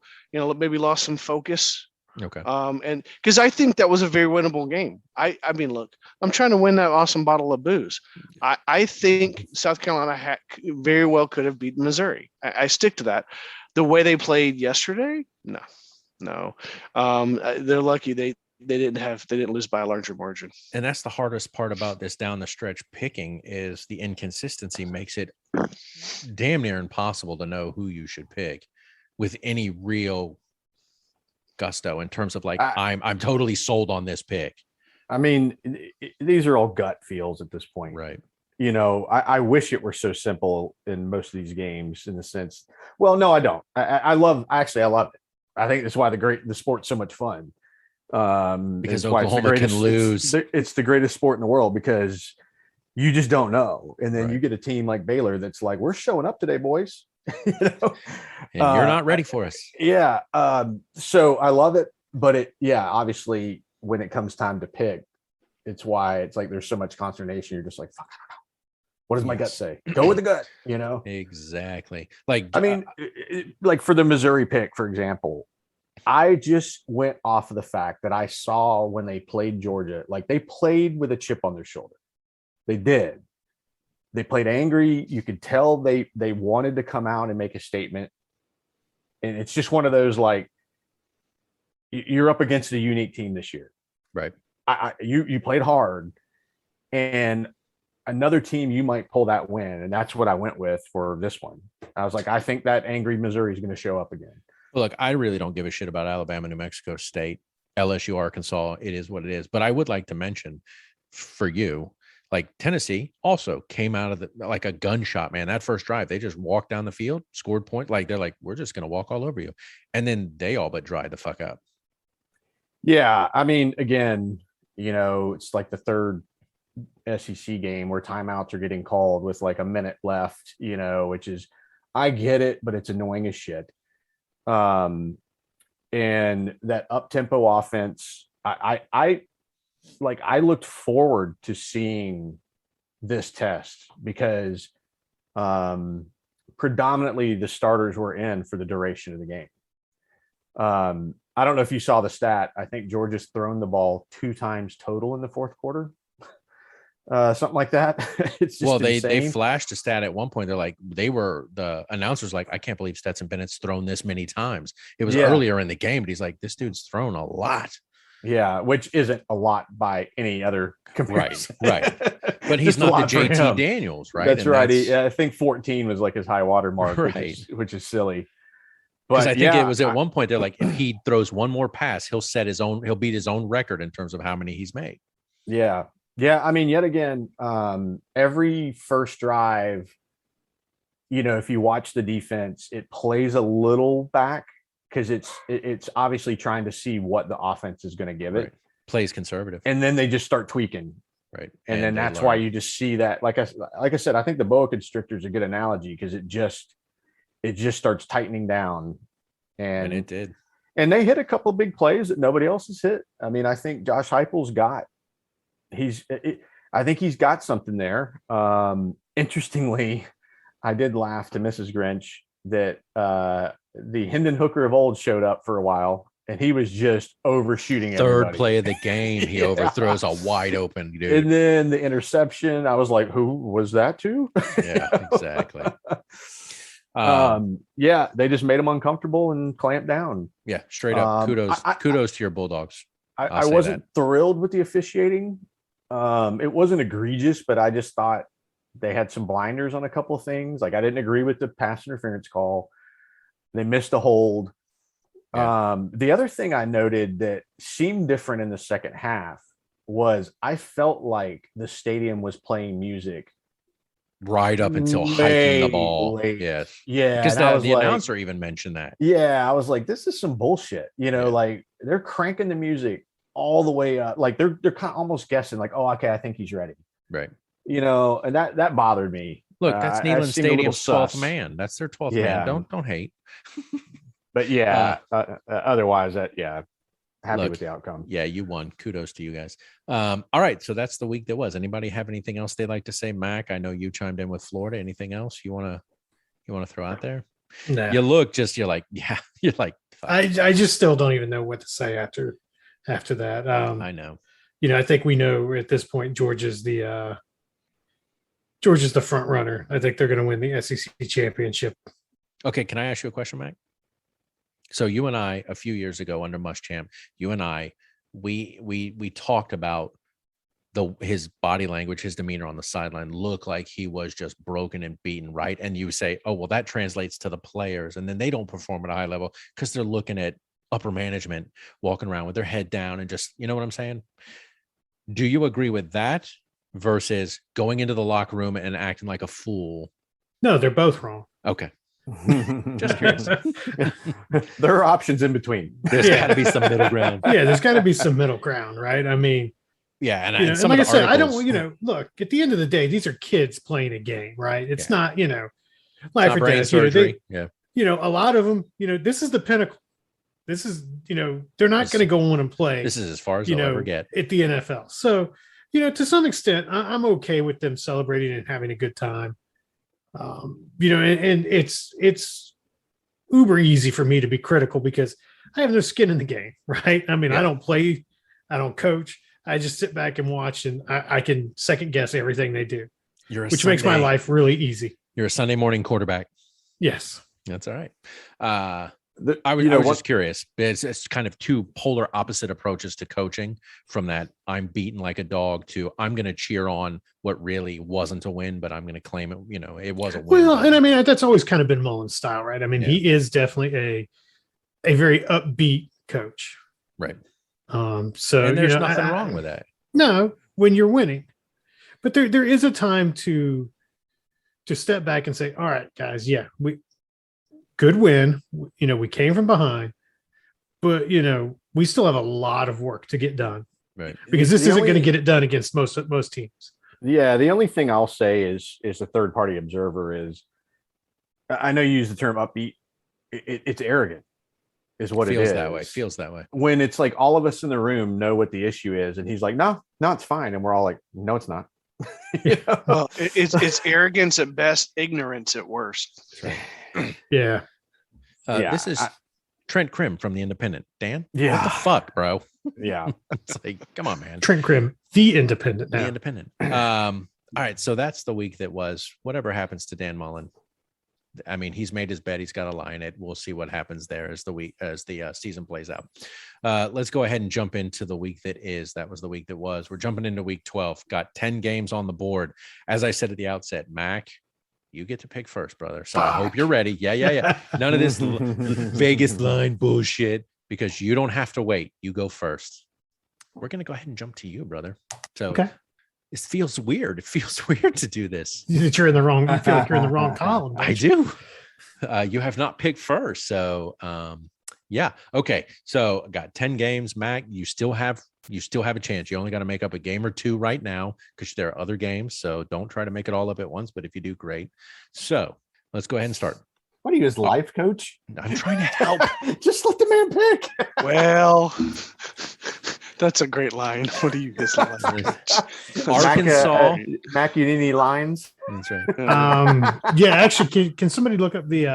[SPEAKER 1] maybe lost some focus.
[SPEAKER 6] Okay.
[SPEAKER 1] And because I think that was a very winnable game. I mean, look, I'm trying to win that awesome bottle of booze. I think South Carolina very well could have beaten Missouri. I stick to that. The way they played yesterday, no. They're lucky they didn't lose by a larger margin.
[SPEAKER 6] And that's the hardest part about this down the stretch picking is the inconsistency makes it damn near impossible to know who you should pick with any real gusto in terms of like I'm totally sold on this pick.
[SPEAKER 4] I mean, these are all gut feels at this point,
[SPEAKER 6] right?
[SPEAKER 4] I wish it were so simple in most of these games in the sense. Well, no, I don't. I love it. I think that's why the sport's so much fun.
[SPEAKER 6] Because Oklahoma can lose.
[SPEAKER 4] It's the greatest sport in the world because you just don't know, and then you get a team like Baylor that's like, we're showing up today, boys.
[SPEAKER 6] And you're not ready for us.
[SPEAKER 4] Yeah. So I love it, but obviously when it comes time to pick, it's why it's like there's so much consternation. You're just like, fuck, I don't know. What does my gut say? Go with the gut,
[SPEAKER 6] Exactly. Like,
[SPEAKER 4] I mean, like for the Missouri pick, for example, I just went off of the fact that I saw when they played Georgia, like they played with a chip on their shoulder. They did. They played angry. You could tell they wanted to come out and make a statement. And it's just one of those, like, you're up against a unique team this year.
[SPEAKER 6] Right.
[SPEAKER 4] You played hard. And another team, you might pull that win. And that's what I went with for this one. I was like, I think that angry Missouri is going to show up again.
[SPEAKER 6] Well, look, I really don't give a shit about Alabama, New Mexico State, LSU, Arkansas. It is what it is. But I would like to mention for you, like Tennessee also came out of like a gunshot, man. That first drive, they just walked down the field, scored point. Like they're like, we're just going to walk all over you. And then they all but dried the fuck up.
[SPEAKER 4] Yeah. I mean, again, it's like the third SEC game where timeouts are getting called with like a minute left, which is, I get it, but it's annoying as shit. And that up tempo offense, I looked forward to seeing this test because predominantly the starters were in for the duration of the game. I don't know if you saw the stat. I think Georgia's thrown the ball 2 times total in the fourth quarter. Something like that. It's just
[SPEAKER 6] they flashed a stat at one point. They're like, the announcers like, I can't believe Stetson Bennett's thrown this many times. It was earlier in the game, but he's like, this dude's thrown a lot.
[SPEAKER 4] Yeah, which isn't a lot by any other comparison.
[SPEAKER 6] Right. But he's not the JT Daniels, right?
[SPEAKER 4] That's right. I think 14 was like his high water mark,
[SPEAKER 6] right.
[SPEAKER 4] which is silly.
[SPEAKER 6] Because I think it was at one point they're like, if he throws one more pass, he'll beat his own record in terms of how many he's made.
[SPEAKER 4] Yeah. Yeah. I mean, yet again, every first drive, if you watch the defense, it plays a little back because it's obviously trying to see what the offense is going to give it.
[SPEAKER 6] Right. Plays conservative.
[SPEAKER 4] And then they just start tweaking.
[SPEAKER 6] Right.
[SPEAKER 4] And then that's why you just see that. Like I said, I think the boa constrictor is a good analogy because it just starts tightening down. And
[SPEAKER 6] it did.
[SPEAKER 4] And they hit a couple of big plays that nobody else has hit. I mean, I think Josh Heupel's I think he's got something there. Interestingly, I did laugh to Mrs. Grinch that the Hendon Hooker of old showed up for a while, and he was just overshooting
[SPEAKER 6] Third play of the game, he overthrows a wide open dude.
[SPEAKER 4] And then the interception, I was like, who was that to?
[SPEAKER 6] Yeah, exactly.
[SPEAKER 4] They just made him uncomfortable and clamped down.
[SPEAKER 6] Yeah, straight up. Kudos to your Bulldogs.
[SPEAKER 4] I wasn't thrilled with the officiating. It wasn't egregious, but I just thought they had some blinders on a couple of things. Like I didn't agree with the pass interference call. They missed a hold. Yeah. The other thing I noted that seemed different in the second half was I felt like the stadium was playing music
[SPEAKER 6] right up until hiking the ball.
[SPEAKER 4] Late.
[SPEAKER 6] Yes.
[SPEAKER 4] Yeah.
[SPEAKER 6] Because the announcer even mentioned that.
[SPEAKER 4] Yeah. I was like, this is some bullshit. Like they're cranking the music all the way up. Like they're kind of almost guessing like, oh, okay, I think he's ready.
[SPEAKER 6] Right.
[SPEAKER 4] And that bothered me.
[SPEAKER 6] Look, that's Neyland Stadium's 12th man. That's their 12th man. Don't hate.
[SPEAKER 4] But otherwise happy with the outcome.
[SPEAKER 6] Yeah, you won. Kudos to you guys. All right, so that's the week that was. Anybody have anything else they'd like to say? Mac, I know you chimed in with Florida. Anything else you want to throw out there?
[SPEAKER 3] No.
[SPEAKER 6] You look you're like
[SPEAKER 3] I just still don't even know what to say after that.
[SPEAKER 6] I know.
[SPEAKER 3] I think we know at this point Georgia's the front runner. I think they're going to win the SEC championship.
[SPEAKER 6] Okay, can I ask you a question, Mac? So you and I, a few years ago under Muschamp, you and I, we talked about his body language, his demeanor on the sideline looked like he was just broken and beaten, right? And you say, oh, well, that translates to the players, and then they don't perform at a high level because they're looking at upper management walking around with their head down and just, you know what I'm saying? Do you agree with that versus going into the locker room and acting like a fool?
[SPEAKER 3] No, they're both wrong.
[SPEAKER 6] Okay. Just curious.
[SPEAKER 4] There are options in between.
[SPEAKER 6] There's got to be some middle ground.
[SPEAKER 3] Yeah, there's got to be some middle ground, right? I mean,
[SPEAKER 6] yeah, and
[SPEAKER 3] like I said, I don't. Look, at the end of the day, these are kids playing a game, right? It's not, life or death. A lot of them, this is the pinnacle. This is, they're not going to go on and play.
[SPEAKER 6] This is as far as they'll ever get
[SPEAKER 3] at the NFL. So, to some extent, I'm okay with them celebrating and having a good time. And it's uber easy for me to be critical because I have no skin in the game, right? I mean, I don't play, I don't coach. I just sit back and watch, and I can second guess everything they do, which makes my life really easy.
[SPEAKER 6] You're a Sunday morning quarterback.
[SPEAKER 3] Yes.
[SPEAKER 6] That's all right. I was just curious. It's kind of two polar opposite approaches to coaching, from that I'm beaten like a dog to I'm going to cheer on what really wasn't a win, but I'm going to claim it. It was a win.
[SPEAKER 3] Well, and I mean, that's always kind of been Mullen's style, right? I mean, he is definitely a very upbeat coach.
[SPEAKER 6] Right.
[SPEAKER 3] So
[SPEAKER 6] and there's nothing wrong with that.
[SPEAKER 3] No, when you're winning, but there is a time to step back and say, all right, guys, good win. We came from behind, but we still have a lot of work to get done.
[SPEAKER 6] Right.
[SPEAKER 3] Because this isn't going to get it done against most teams.
[SPEAKER 4] Yeah. The only thing I'll say is a third party observer is I know you use the term upbeat. It's arrogant, is what it
[SPEAKER 6] Feels
[SPEAKER 4] is.
[SPEAKER 6] that way. Feels that way.
[SPEAKER 4] When it's like all of us in the room know what the issue is, and he's like, no, it's fine, and we're all like, no, it's not. You know?
[SPEAKER 1] Well, it's arrogance at best, ignorance at worst.
[SPEAKER 3] Yeah.
[SPEAKER 4] Yeah,
[SPEAKER 6] This is Trent Krim from The Independent. Dan? What
[SPEAKER 4] Yeah.
[SPEAKER 6] the fuck, bro?
[SPEAKER 4] Yeah.
[SPEAKER 6] It's like, come on, man.
[SPEAKER 3] Trent Krim, the Independent
[SPEAKER 6] The
[SPEAKER 3] now.
[SPEAKER 6] Independent. All right. So that's the week that was. Whatever happens to Dan Mullen. I mean, he's made his bet. He's got to line it. We'll see what happens there as the season plays out. Let's go ahead and jump into the week that is. That was the week that was. We're jumping into week 12. Got 10 games on the board. As I said at the outset, Mac, you get to pick first, brother. So I hope you're ready. Yeah. None of this Vegas line bullshit, because you don't have to wait. You go first. We're going to go ahead and jump to you, brother. So
[SPEAKER 3] Okay.
[SPEAKER 6] It feels weird. It feels weird to do this.
[SPEAKER 3] You're in the wrong. You feel like you're in the wrong column.
[SPEAKER 6] I do. You have not picked first. So yeah. Okay. So got 10 games, Mac. You still have a chance. You only got to make up a game or two right now, because there are other games. So don't try to make it all up at once. But if you do, great. So let's go ahead and start.
[SPEAKER 4] What are you, his life coach?
[SPEAKER 6] I'm trying to help.
[SPEAKER 4] Just let the man pick.
[SPEAKER 1] Well, that's a great line. What do you guys like?
[SPEAKER 6] Arkansas.
[SPEAKER 4] Mac, you need any lines?
[SPEAKER 6] That's right.
[SPEAKER 3] Yeah, actually, can somebody look up the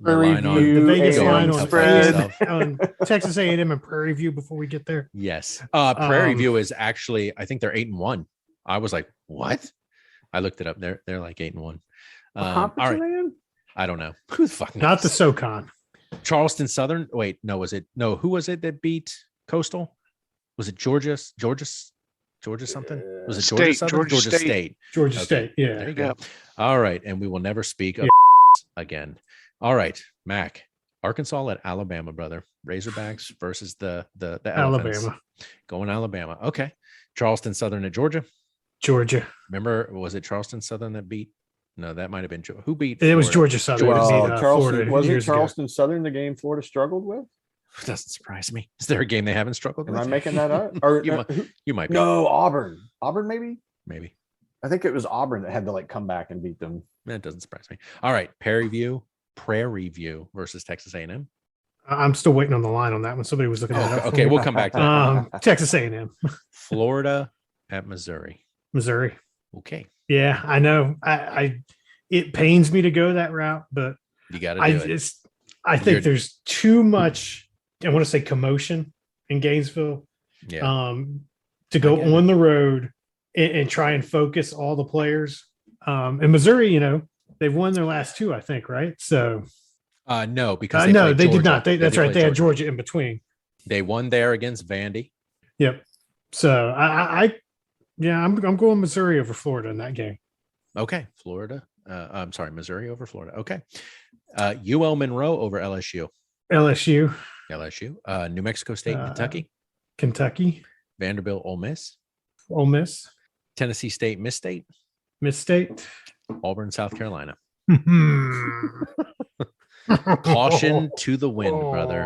[SPEAKER 4] Prairie
[SPEAKER 6] line on-
[SPEAKER 4] View,
[SPEAKER 3] the Vegas
[SPEAKER 4] AM
[SPEAKER 3] line on,
[SPEAKER 4] spread.
[SPEAKER 3] on Texas A&M and Prairie View before we get there?
[SPEAKER 6] Yes. Prairie View is actually, I think they're 8-1. I was like, what? I looked it up. They're like 8-1. All right.
[SPEAKER 4] Man?
[SPEAKER 6] I don't know. Who the fuck knows?
[SPEAKER 3] Not the SoCon.
[SPEAKER 6] Charleston Southern. Wait, no, was it? No, who was it that beat Coastal? Was it Georgia something? Was it Georgia
[SPEAKER 1] State,
[SPEAKER 6] Southern?
[SPEAKER 1] Georgia State.
[SPEAKER 3] Georgia
[SPEAKER 6] Okay.
[SPEAKER 3] State. Yeah.
[SPEAKER 6] There you go. All right. And we will never speak of again. All right, Mac. Arkansas at Alabama, brother. Razorbacks versus the Elephants.
[SPEAKER 3] Alabama.
[SPEAKER 6] Going Alabama. Okay. Charleston Southern at Georgia.
[SPEAKER 3] Georgia.
[SPEAKER 6] Remember, was it Charleston Southern that beat? No, that might have been who beat?
[SPEAKER 3] It was
[SPEAKER 6] Florida?
[SPEAKER 3] Georgia Southern.
[SPEAKER 6] Georgia
[SPEAKER 3] It
[SPEAKER 6] Southern.
[SPEAKER 3] beat,
[SPEAKER 4] Charleston,
[SPEAKER 3] Florida
[SPEAKER 4] wasn't
[SPEAKER 3] years ago.
[SPEAKER 4] Charleston Southern the game Florida struggled with?
[SPEAKER 6] Doesn't surprise me. Is there a game they haven't struggled
[SPEAKER 4] Am
[SPEAKER 6] with?
[SPEAKER 4] I making that up? Or
[SPEAKER 6] You might be.
[SPEAKER 4] no, Auburn. Auburn, maybe.
[SPEAKER 6] Maybe.
[SPEAKER 4] I think it was Auburn that had to like come back and beat them.
[SPEAKER 6] That doesn't surprise me. All right, Prairie View versus Texas A&M.
[SPEAKER 3] I'm still waiting on the line on that one. Somebody was looking at it.
[SPEAKER 6] Oh, okay, we'll come back to that.
[SPEAKER 3] Texas A&M,
[SPEAKER 6] Florida at Missouri.
[SPEAKER 3] Missouri.
[SPEAKER 6] Okay,
[SPEAKER 3] Yeah, I know. I it pains me to go that route, but
[SPEAKER 6] you got to do it.
[SPEAKER 3] I think
[SPEAKER 6] You're-
[SPEAKER 3] there's too much. I want to say commotion in Gainesville.
[SPEAKER 6] Yeah,
[SPEAKER 3] To go
[SPEAKER 6] I get it.
[SPEAKER 3] on the road and try and focus all the players. In Missouri, they've won their last two, I think, right? So
[SPEAKER 6] no, because
[SPEAKER 3] no,
[SPEAKER 6] played
[SPEAKER 3] they did
[SPEAKER 6] Georgia.
[SPEAKER 3] not. That's
[SPEAKER 6] did
[SPEAKER 3] right.
[SPEAKER 6] play
[SPEAKER 3] They had Georgia in between.
[SPEAKER 6] They won there against Vandy.
[SPEAKER 3] Yep. So I'm going Missouri over Florida in that game.
[SPEAKER 6] Okay, Florida. I'm sorry, Missouri over Florida. Okay, UL Monroe over LSU.
[SPEAKER 3] LSU,
[SPEAKER 6] New Mexico State, Kentucky.
[SPEAKER 3] Kentucky,
[SPEAKER 6] Vanderbilt, Ole Miss.
[SPEAKER 3] Ole Miss,
[SPEAKER 6] Tennessee State, Miss State.
[SPEAKER 3] Miss State.
[SPEAKER 6] Auburn, South Carolina.
[SPEAKER 3] Hmm.
[SPEAKER 6] Caution to the wind, brother.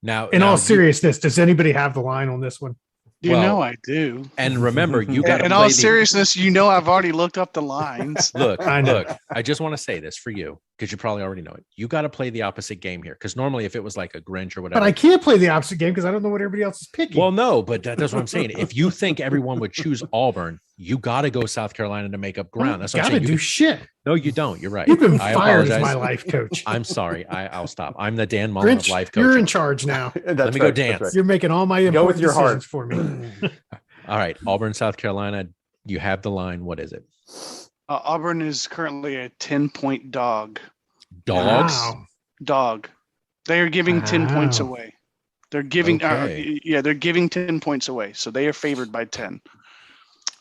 [SPEAKER 6] Now,
[SPEAKER 3] In
[SPEAKER 6] now
[SPEAKER 3] all
[SPEAKER 6] you-
[SPEAKER 3] seriousness, does anybody have the line on this one?
[SPEAKER 1] You
[SPEAKER 6] Well,
[SPEAKER 1] know I do.
[SPEAKER 6] and remember, you got to
[SPEAKER 1] In all seriousness, I've already looked up the lines.
[SPEAKER 3] I know.
[SPEAKER 6] Look, I just want to say this for you, because you probably already know it. You got to play the opposite game here, because normally if it was like a Grinch or whatever.
[SPEAKER 3] But I can't play the opposite game because I don't know what everybody else is picking.
[SPEAKER 6] Well, no, but that's what I'm saying. If you think everyone would choose Auburn, you got to go South Carolina to make up ground. That's what I'm
[SPEAKER 3] gotta
[SPEAKER 6] saying.
[SPEAKER 3] do shit.
[SPEAKER 6] No, you don't. You're right.
[SPEAKER 3] You've been
[SPEAKER 6] I
[SPEAKER 3] fired as
[SPEAKER 6] apologize.
[SPEAKER 3] my life coach.
[SPEAKER 6] I'm sorry. I'll stop. I'm the Dan Mullen of
[SPEAKER 3] Grinch,
[SPEAKER 6] life
[SPEAKER 3] you're in
[SPEAKER 6] coaching.
[SPEAKER 3] charge now.
[SPEAKER 6] Let me go dance.
[SPEAKER 3] You're making all my
[SPEAKER 4] Go
[SPEAKER 3] important
[SPEAKER 4] with your heart.
[SPEAKER 3] decisions for me.
[SPEAKER 6] All right, Auburn, South Carolina. You have the line. What is it?
[SPEAKER 1] Auburn is currently a 10-point dog.
[SPEAKER 6] Dogs.
[SPEAKER 3] Wow.
[SPEAKER 1] Dog. They are giving 10 points
[SPEAKER 3] Wow.
[SPEAKER 1] away. They're giving.
[SPEAKER 6] Okay.
[SPEAKER 1] They're giving 10 points away. So they are favored by 10.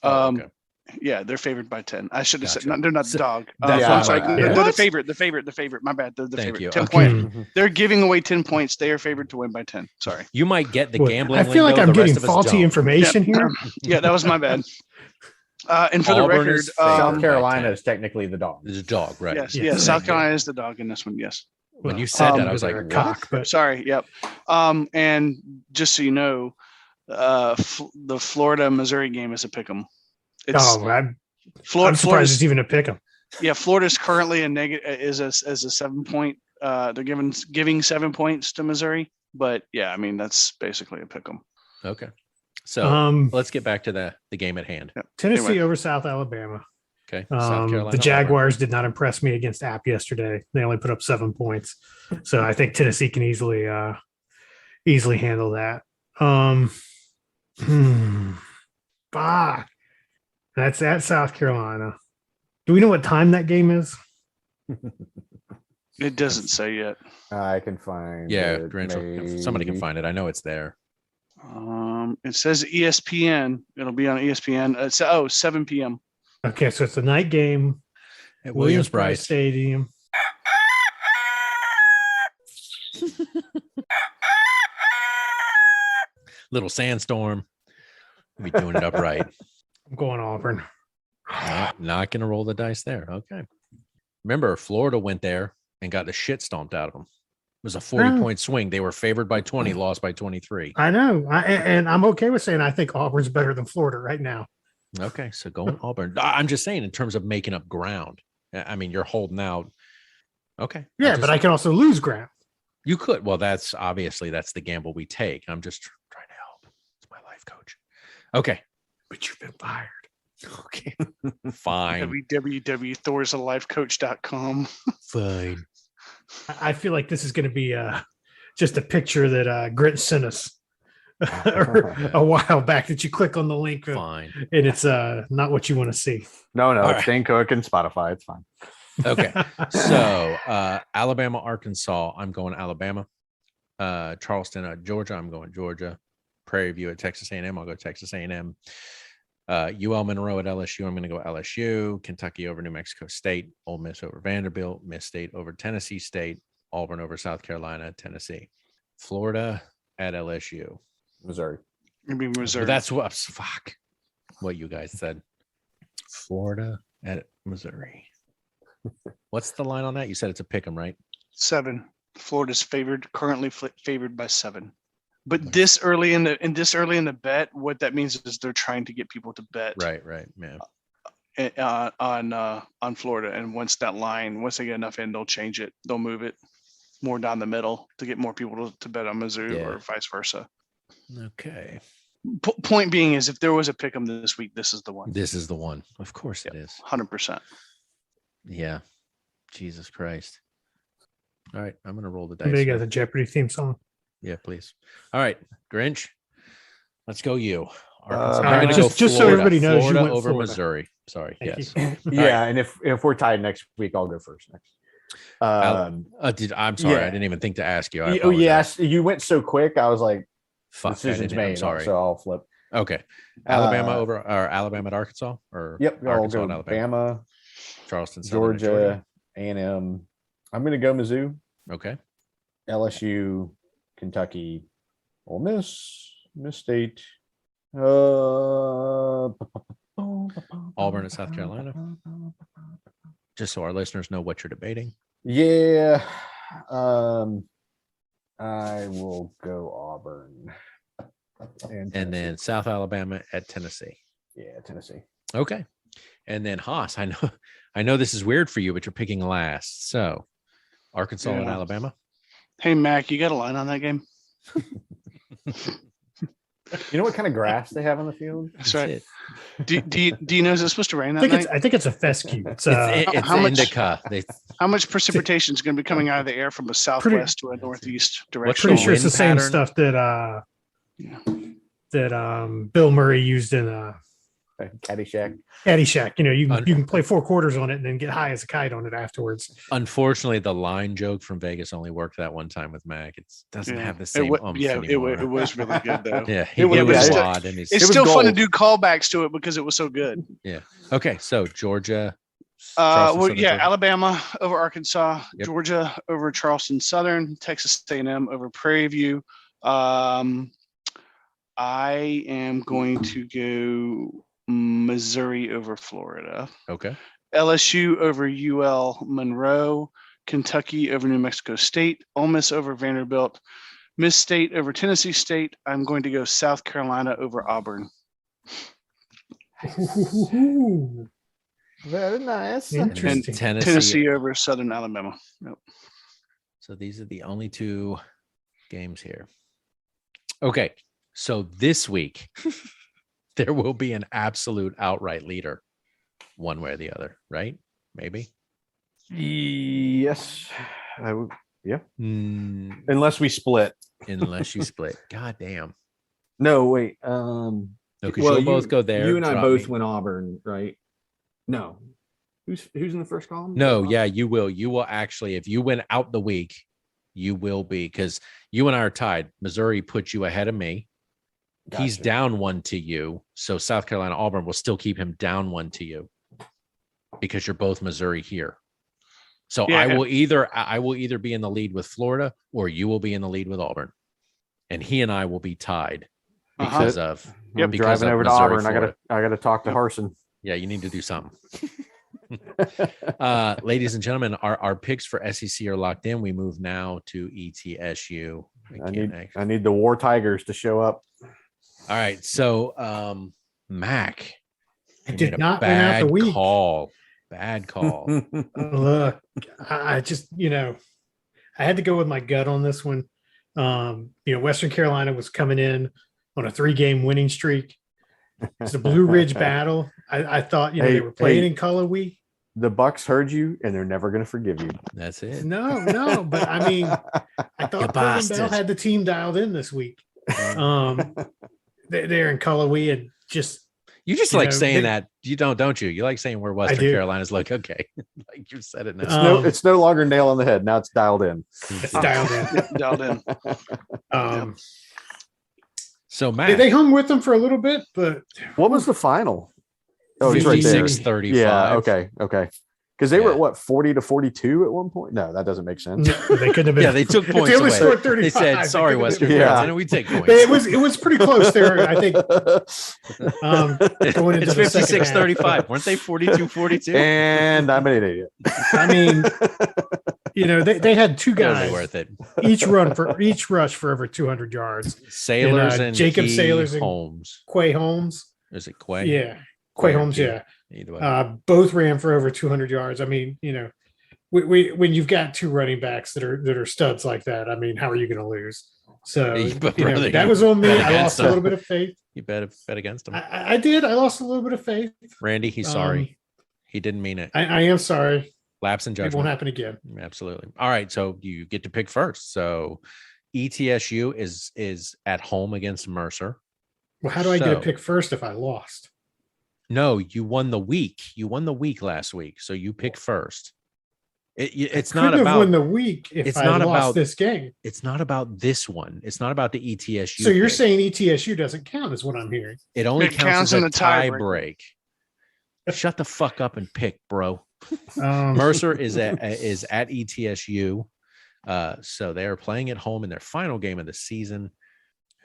[SPEAKER 6] Oh, okay.
[SPEAKER 1] Yeah, they're favored by 10. I should have said
[SPEAKER 6] Gotcha.
[SPEAKER 1] they're not
[SPEAKER 6] So-
[SPEAKER 1] the dog.
[SPEAKER 6] That's
[SPEAKER 1] I'm
[SPEAKER 6] what
[SPEAKER 1] sorry.
[SPEAKER 6] I'm-
[SPEAKER 1] They're the
[SPEAKER 3] What?
[SPEAKER 1] favorite. The favorite. My bad. The
[SPEAKER 6] Thank
[SPEAKER 1] favorite.
[SPEAKER 6] you.
[SPEAKER 1] 10
[SPEAKER 6] Okay.
[SPEAKER 1] point. They're giving away 10 points. They are favored to win by 10. Sorry.
[SPEAKER 6] You might get the
[SPEAKER 3] Boy,
[SPEAKER 6] gambling.
[SPEAKER 3] I feel like
[SPEAKER 6] lingo,
[SPEAKER 3] I'm
[SPEAKER 6] the rest
[SPEAKER 3] getting
[SPEAKER 6] of us
[SPEAKER 3] faulty
[SPEAKER 6] don't.
[SPEAKER 3] information here.
[SPEAKER 1] Yeah, that was my bad. And for the
[SPEAKER 6] Auburn
[SPEAKER 1] record,
[SPEAKER 6] is favored.
[SPEAKER 4] South
[SPEAKER 6] by
[SPEAKER 4] Carolina
[SPEAKER 6] 10.
[SPEAKER 4] is technically the dog.
[SPEAKER 6] There's a dog, right?
[SPEAKER 1] yes,
[SPEAKER 3] Yes.
[SPEAKER 1] yes, South
[SPEAKER 6] Thank you.
[SPEAKER 1] Carolina is the dog in this one. Yes.
[SPEAKER 6] When you said that, I was
[SPEAKER 3] because
[SPEAKER 6] like,
[SPEAKER 3] they're a
[SPEAKER 6] what?
[SPEAKER 3] cock, but
[SPEAKER 1] Sorry. Yep. And just so you know, the Florida Missouri game is a pick 'em. It's
[SPEAKER 3] oh,
[SPEAKER 1] Florida,
[SPEAKER 3] I'm surprised it's even a pick 'em.
[SPEAKER 1] yeah, Florida's currently a negative as a 7 point. They're giving 7 points to Missouri, but yeah, I mean that's basically a pick 'em.
[SPEAKER 6] Okay. So let's get back to the game at hand.
[SPEAKER 1] Yeah.
[SPEAKER 3] Tennessee
[SPEAKER 1] Anyway.
[SPEAKER 3] over South Alabama.
[SPEAKER 6] Okay. South Carolina.
[SPEAKER 3] The Jaguars did not impress me against App yesterday. They only put up 7 points. So I think Tennessee can easily handle that. Fuck. That's at South Carolina. Do we know what time that game is?
[SPEAKER 1] It doesn't say yet.
[SPEAKER 4] I can find.
[SPEAKER 6] Yeah,
[SPEAKER 4] it,
[SPEAKER 6] somebody can
[SPEAKER 4] maybe.
[SPEAKER 6] find it. I know it's there.
[SPEAKER 1] It says ESPN. It'll be on ESPN. It's 7 p.m.
[SPEAKER 3] Okay, so it's a night game
[SPEAKER 6] At
[SPEAKER 3] Williams-Brice Stadium.
[SPEAKER 6] Little sandstorm. We'll be doing it upright.
[SPEAKER 3] I'm going Auburn.
[SPEAKER 6] Not going to roll the dice there. Okay. Remember, Florida went there and got the shit stomped out of them. It was a 40-point swing. They were favored by 20, lost by 23.
[SPEAKER 3] I know. And I'm okay with saying I think Auburn's better than Florida right now.
[SPEAKER 6] Okay, so going Auburn. I'm just saying in terms of making up ground. I mean, you're holding out. Okay.
[SPEAKER 3] Yeah, but I can also lose ground.
[SPEAKER 6] You could. Well, that's the gamble we take. I'm just trying to help. It's my life coach. Okay.
[SPEAKER 3] But you've been fired.
[SPEAKER 6] Okay. Fine.
[SPEAKER 1] www.thorsalifecoach.com.
[SPEAKER 6] Fine.
[SPEAKER 3] I feel like this is going to be just a picture that Grint sent us a while back that you click on the link.
[SPEAKER 6] Fine.
[SPEAKER 3] And it's not what you want to see.
[SPEAKER 4] No,
[SPEAKER 6] All
[SPEAKER 4] it's
[SPEAKER 6] right.
[SPEAKER 4] Dane Cook and Spotify. It's fine.
[SPEAKER 6] Okay. So Alabama, Arkansas, I'm going Alabama. Charleston, Georgia, I'm going Georgia. Prairie View at Texas A&M, I'll go Texas A&M. UL Monroe at LSU, I'm going to go LSU. Kentucky over New Mexico State. Ole Miss over Vanderbilt. Miss State over Tennessee State. Auburn over South Carolina, Tennessee. Florida at LSU.
[SPEAKER 4] Missouri.
[SPEAKER 1] Maybe Missouri.
[SPEAKER 6] Well, that's what you guys said. Florida at Missouri. What's the line on that? You said it's a pick 'em, right?
[SPEAKER 1] 7. Florida's currently favored by 7. But this early in the bet, what that means is they're trying to get people to bet
[SPEAKER 6] Right. Yeah.
[SPEAKER 1] on Florida. And once they get enough in, they'll change it. They'll move it more down the middle to get more people to bet on Missouri or vice versa.
[SPEAKER 6] Okay.
[SPEAKER 1] Point being is if there was a pick 'em this week, this is the one.
[SPEAKER 6] This is the one. Of course it is.
[SPEAKER 1] 100%.
[SPEAKER 6] Yeah. Jesus Christ. All right. I'm going to roll the dice.
[SPEAKER 3] Maybe you got
[SPEAKER 6] here.
[SPEAKER 3] the Jeopardy theme song.
[SPEAKER 6] Yeah, please. All right. Grinch, let's go you.
[SPEAKER 4] Arkansas.
[SPEAKER 6] I'm going to
[SPEAKER 3] just-
[SPEAKER 6] go
[SPEAKER 3] just so
[SPEAKER 6] Florida.
[SPEAKER 3] everybody knows you
[SPEAKER 6] Florida
[SPEAKER 3] went
[SPEAKER 6] over
[SPEAKER 3] Florida.
[SPEAKER 6] Missouri. Sorry.
[SPEAKER 3] Thank
[SPEAKER 6] Yes.
[SPEAKER 3] you.
[SPEAKER 4] Yeah, and if we're tied next week, I'll go first next.
[SPEAKER 6] I'm sorry.
[SPEAKER 4] yeah.
[SPEAKER 6] I didn't even think to ask you. I
[SPEAKER 4] Oh
[SPEAKER 6] apologize.
[SPEAKER 4] yes, you went so quick. I was like,
[SPEAKER 6] Fuck. I
[SPEAKER 4] decision's
[SPEAKER 6] didn't- I'm
[SPEAKER 4] made.
[SPEAKER 6] sorry.
[SPEAKER 4] So I'll flip.
[SPEAKER 6] Okay. Alabama Alabama at Arkansas or
[SPEAKER 4] Yep, I'll
[SPEAKER 6] Arkansas
[SPEAKER 4] go
[SPEAKER 6] and Alabama.
[SPEAKER 4] Bama,
[SPEAKER 6] Charleston, Southern, and
[SPEAKER 4] Georgia, A&M. I'm going to go Mizzou,
[SPEAKER 6] Okay.
[SPEAKER 4] LSU, Kentucky, Ole Miss, Miss State.
[SPEAKER 6] Auburn at South Carolina. Just so our listeners know what you're debating.
[SPEAKER 4] Yeah. I will go Auburn.
[SPEAKER 6] And
[SPEAKER 4] Tennessee.
[SPEAKER 6] then South Alabama at Tennessee.
[SPEAKER 4] Yeah, Tennessee.
[SPEAKER 6] Okay. And then Haas, I know this is weird for you, but you're picking last. So Arkansas and
[SPEAKER 1] Yeah.
[SPEAKER 6] Alabama.
[SPEAKER 1] Hey, Mac, you got a line on that game?
[SPEAKER 4] You know what kind of grass they have on the field?
[SPEAKER 1] That's right.
[SPEAKER 6] it.
[SPEAKER 1] Do you know is it supposed to rain
[SPEAKER 3] I
[SPEAKER 1] that
[SPEAKER 3] think
[SPEAKER 1] night?
[SPEAKER 3] I think it's a fescue. It's,
[SPEAKER 6] It's
[SPEAKER 1] how much-
[SPEAKER 6] indica.
[SPEAKER 1] How much precipitation is going to be coming out of the air from a southwest to a northeast direction?
[SPEAKER 3] pretty sure it's the
[SPEAKER 6] wind
[SPEAKER 3] same
[SPEAKER 6] pattern?
[SPEAKER 3] stuff that Bill Murray used in
[SPEAKER 4] Caddyshack.
[SPEAKER 3] Caddyshack. You know, you can play 4 quarters on it and then get high as a kite on it afterwards.
[SPEAKER 6] Unfortunately, the line joke from Vegas only worked that one time with Mac. It doesn't have the
[SPEAKER 1] It
[SPEAKER 6] same.
[SPEAKER 1] it was really good though.
[SPEAKER 6] Yeah,
[SPEAKER 1] It was-
[SPEAKER 6] it was
[SPEAKER 1] it was-
[SPEAKER 6] odd, and
[SPEAKER 1] It's
[SPEAKER 4] was
[SPEAKER 1] still fun to
[SPEAKER 4] gold.
[SPEAKER 1] do callbacks to it because it was so good.
[SPEAKER 6] okay. So Georgia.
[SPEAKER 1] Well,
[SPEAKER 6] Southern
[SPEAKER 1] yeah,
[SPEAKER 6] Georgia.
[SPEAKER 1] Alabama over Arkansas,
[SPEAKER 6] Yep.
[SPEAKER 1] Georgia over Charleston Southern, Texas A&M over Prairie View. I am going to go Missouri over Florida,
[SPEAKER 6] Okay.
[SPEAKER 1] LSU over UL Monroe, Kentucky over New Mexico State, Ole Miss over Vanderbilt, Miss State over Tennessee State. I'm going to go South Carolina over Auburn.
[SPEAKER 3] Ooh.
[SPEAKER 4] Very nice.
[SPEAKER 3] Interesting.
[SPEAKER 1] Tennessee over Southern Alabama. Yep.
[SPEAKER 6] So these are the only two games here. Okay. So this week, there will be an absolute outright leader, one way or the other, right? Maybe.
[SPEAKER 4] Yes. Yeah.
[SPEAKER 6] Mm,
[SPEAKER 4] Unless we split.
[SPEAKER 6] unless you split. God damn.
[SPEAKER 4] No, wait.
[SPEAKER 6] No, because you'll both go there.
[SPEAKER 4] You and I
[SPEAKER 6] drop
[SPEAKER 4] both
[SPEAKER 6] me.
[SPEAKER 4] went Auburn, right? No. Who's in the first column?
[SPEAKER 6] No, yeah, you will. You will actually, if you went out the week, you will be, because you and I are tied. Missouri put you ahead of me. He's
[SPEAKER 4] Gotcha.
[SPEAKER 6] down one to you. So South Carolina, Auburn will still keep him down one to you because you're both Missouri here. So
[SPEAKER 1] Yeah.
[SPEAKER 6] I will either be in the lead with Florida or you will be in the lead with Auburn. And he and I will be tied because of
[SPEAKER 4] I'm
[SPEAKER 6] because
[SPEAKER 4] driving
[SPEAKER 6] of
[SPEAKER 4] over to
[SPEAKER 6] Missouri,
[SPEAKER 4] Auburn.
[SPEAKER 6] Florida.
[SPEAKER 4] I gotta talk to Harson.
[SPEAKER 6] Yeah, you need to do something. Ladies and gentlemen, our picks for SEC are locked in. We move now to ETSU.
[SPEAKER 4] I need the War Tigers to show up.
[SPEAKER 6] All right, so Mac,
[SPEAKER 3] I
[SPEAKER 6] you
[SPEAKER 3] did
[SPEAKER 6] made a
[SPEAKER 3] not win out the
[SPEAKER 6] bad
[SPEAKER 3] week.
[SPEAKER 6] Bad call.
[SPEAKER 3] Look, I just, I had to go with my gut on this one. Western Carolina was coming in on a 3-game winning streak. It's the Blue Ridge battle. I thought, they were playing in Cullowhee.
[SPEAKER 4] The Bucks heard you, and they're never going to forgive you.
[SPEAKER 6] That's it.
[SPEAKER 3] No, but I mean, I thought Corbin
[SPEAKER 6] bastard.
[SPEAKER 3] Bell had the team dialed in this week. They're in Cullowhee, and
[SPEAKER 6] You just like saying that. You don't you? You like saying where Western
[SPEAKER 3] do.
[SPEAKER 6] Carolina's like, okay, like you've said it now.
[SPEAKER 4] It's no longer nail on the head. Now it's dialed in.
[SPEAKER 3] It's dialed in.
[SPEAKER 1] Dialed in.
[SPEAKER 6] So Matt,
[SPEAKER 3] they hung with them for a little bit, but
[SPEAKER 4] What was the final? Oh, it's right there.
[SPEAKER 6] 56-35.
[SPEAKER 4] Yeah. Okay. Because they were
[SPEAKER 6] Yeah.
[SPEAKER 4] at what 40-42 at one point. No, that doesn't make sense.
[SPEAKER 3] no, they couldn't have been.
[SPEAKER 6] Yeah, they took
[SPEAKER 3] If
[SPEAKER 6] points
[SPEAKER 3] they only
[SPEAKER 6] away.
[SPEAKER 3] scored 35,
[SPEAKER 6] They said, "Sorry,
[SPEAKER 3] couldn't have
[SPEAKER 6] Western
[SPEAKER 3] been.
[SPEAKER 4] Yeah.
[SPEAKER 6] Carolina, we take points."
[SPEAKER 3] It was pretty close there. I think going into
[SPEAKER 6] It's
[SPEAKER 3] the second half.
[SPEAKER 6] 56-35. Weren't they 42-42?
[SPEAKER 4] And I'm an idiot.
[SPEAKER 3] I mean, they had two
[SPEAKER 6] Totally
[SPEAKER 3] guys
[SPEAKER 6] worth it.
[SPEAKER 3] each rush for over 200 yards.
[SPEAKER 6] Sailors and
[SPEAKER 3] Jacob
[SPEAKER 6] Key
[SPEAKER 3] Sailors and-
[SPEAKER 6] Holmes.
[SPEAKER 3] Quay Holmes,
[SPEAKER 6] Is it Quay?
[SPEAKER 3] yeah, Quay
[SPEAKER 6] Or
[SPEAKER 3] Holmes,
[SPEAKER 6] Key.
[SPEAKER 3] yeah.
[SPEAKER 6] Either way.
[SPEAKER 3] Both ran for over 200 yards. I mean, when you've got two running backs that are studs like that, I mean, how are you going to lose? So
[SPEAKER 6] Brother,
[SPEAKER 3] that was on me.
[SPEAKER 6] bet
[SPEAKER 3] I
[SPEAKER 6] against
[SPEAKER 3] lost a
[SPEAKER 6] them.
[SPEAKER 3] little bit of faith.
[SPEAKER 6] You bet against him.
[SPEAKER 3] I did. I lost a little bit of faith.
[SPEAKER 6] Randy, he's sorry. He didn't mean it.
[SPEAKER 3] I am sorry.
[SPEAKER 6] Lapse in
[SPEAKER 3] It won't
[SPEAKER 6] judgment.
[SPEAKER 3] happen again.
[SPEAKER 6] Absolutely. All right. So you get to pick first. So ETSU is at home against Mercer.
[SPEAKER 3] Well, how do I get a
[SPEAKER 6] So-
[SPEAKER 3] pick first if I lost?
[SPEAKER 6] No, you won the week. You won the week last week. So you pick first. It's not
[SPEAKER 3] Couldn't have
[SPEAKER 6] about
[SPEAKER 3] won the week if
[SPEAKER 6] it's
[SPEAKER 3] I
[SPEAKER 6] not
[SPEAKER 3] lost
[SPEAKER 6] about-
[SPEAKER 3] this game.
[SPEAKER 6] it's not about this one. It's not about the ETSU.
[SPEAKER 3] So you're
[SPEAKER 6] pick.
[SPEAKER 3] saying ETSU doesn't count, is what I'm hearing.
[SPEAKER 6] it only
[SPEAKER 1] It
[SPEAKER 6] counts
[SPEAKER 1] counts
[SPEAKER 6] as
[SPEAKER 1] in
[SPEAKER 6] a
[SPEAKER 1] a tie
[SPEAKER 6] break. Shut the fuck up and pick, bro.
[SPEAKER 3] Um,
[SPEAKER 6] Mercer is at ETSU. So they're playing at home in their final game of the season.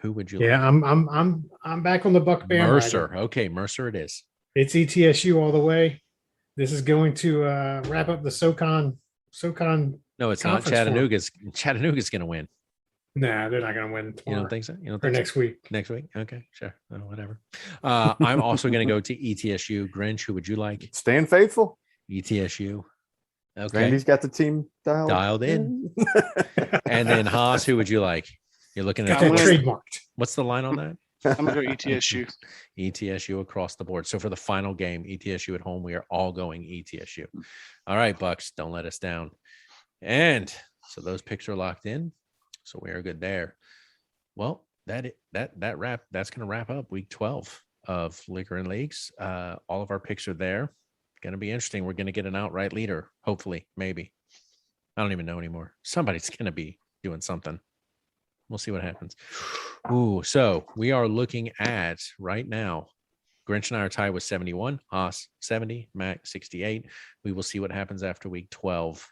[SPEAKER 6] Who would you
[SPEAKER 3] yeah,
[SPEAKER 6] like?
[SPEAKER 3] I'm back on the Buck bandwagon.
[SPEAKER 6] Mercer. Okay, Mercer it is.
[SPEAKER 3] It's ETSU all the way. This is going to wrap up the SoCon.
[SPEAKER 6] No, it's not.
[SPEAKER 3] Conference
[SPEAKER 6] Chattanooga's going to win.
[SPEAKER 3] Nah, they're not going to win
[SPEAKER 6] You
[SPEAKER 3] tomorrow
[SPEAKER 6] don't think so? You don't
[SPEAKER 3] or
[SPEAKER 6] think so?
[SPEAKER 3] next week.
[SPEAKER 6] Next week? Okay, sure. Oh, whatever. I'm also going to go to ETSU. Grinch, who would you like?
[SPEAKER 4] Staying faithful.
[SPEAKER 6] ETSU. Okay.
[SPEAKER 4] Randy's got the team
[SPEAKER 6] Dialed in. And then Haas, who would you like? You're looking
[SPEAKER 3] Got
[SPEAKER 6] at
[SPEAKER 3] that
[SPEAKER 1] I'm gonna-
[SPEAKER 3] trademarked.
[SPEAKER 6] what's the line on that?
[SPEAKER 1] I'm gonna go ETSU.
[SPEAKER 6] ETSU across the board. So for the final game, ETSU at home, we are all going ETSU. All right, Bucks, don't let us down. And so those picks are locked in. So we are good there. Well, that's going to wrap up week 12 of Liquor and Leagues. All of our picks are there. Going to be interesting. We're going to get an outright leader, hopefully, maybe. I don't even know anymore. Somebody's going to be doing something. We'll see what happens. Ooh, so we are looking at right now. Grinch and I are tied with 71, Haas 70, Mac 68. We will see what happens after week 12.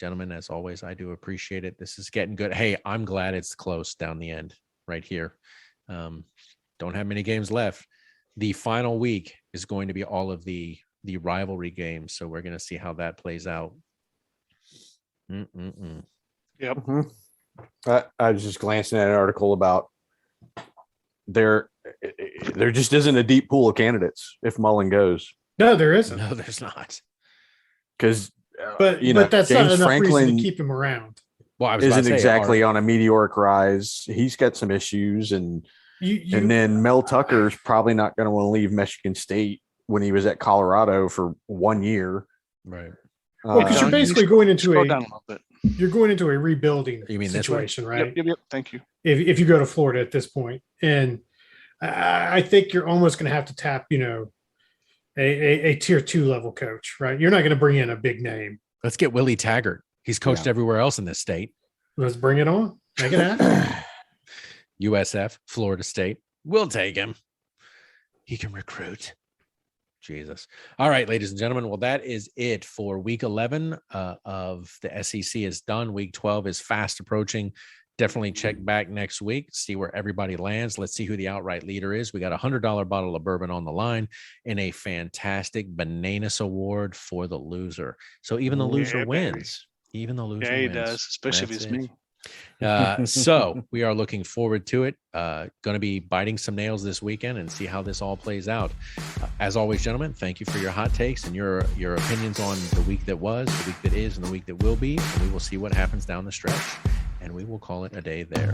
[SPEAKER 6] Gentlemen, as always, I do appreciate it. This is getting good. Hey, I'm glad it's close down the end right here. Don't have many games left. The final week is going to be all of the rivalry games. So we're going to see how that plays out.
[SPEAKER 1] Yep.
[SPEAKER 4] Mhm. I was just glancing at an article about there just isn't a deep pool of candidates if Mullen goes.
[SPEAKER 3] No, there isn't.
[SPEAKER 6] No, there's not.
[SPEAKER 4] Because
[SPEAKER 3] But
[SPEAKER 4] you know,
[SPEAKER 3] but that's
[SPEAKER 4] James
[SPEAKER 3] not enough reason
[SPEAKER 4] Franklin
[SPEAKER 3] to keep him around.
[SPEAKER 6] Well, I was about
[SPEAKER 4] isn't
[SPEAKER 6] to say,
[SPEAKER 4] exactly on a meteoric rise. He's got some issues, and then Mel Tucker's probably not going to want to leave Michigan State when he was at Colorado for 1 year.
[SPEAKER 6] right.
[SPEAKER 3] Well, because you're
[SPEAKER 1] Down-
[SPEAKER 3] basically going into
[SPEAKER 1] Scroll down a little bit.
[SPEAKER 3] you're going into a rebuilding
[SPEAKER 6] You mean this way?
[SPEAKER 3] situation, right?
[SPEAKER 1] Yep. Thank you.
[SPEAKER 3] If you go to Florida at this point, and I think you're almost going to have to tap, a tier 2 level coach, right? You're not going to bring in a big name.
[SPEAKER 6] Let's get Willie Taggart. He's coached everywhere else in this state.
[SPEAKER 3] Let's bring it on. Make it happen.
[SPEAKER 6] USF, Florida State. We'll take him. He can recruit. Jesus. All right, ladies and gentlemen. Well, that is it for week 11 of the SEC is done. Week 12 is fast approaching. Definitely check back next week, see where everybody lands. Let's see who the outright leader is. We got a $100 bottle of bourbon on the line and a fantastic Bananas award for the loser. So even the loser wins. Even the loser
[SPEAKER 1] Yeah, he
[SPEAKER 6] wins.
[SPEAKER 1] does, especially
[SPEAKER 6] That's
[SPEAKER 1] if it's
[SPEAKER 6] it.
[SPEAKER 1] me.
[SPEAKER 6] So we are looking forward to it. Going to be biting some nails this weekend and see how this all plays out. As always, gentlemen, thank you for your hot takes and your opinions on the week that was, the week that is, and the week that will be. And we will see what happens down the stretch, and we will call it a day there.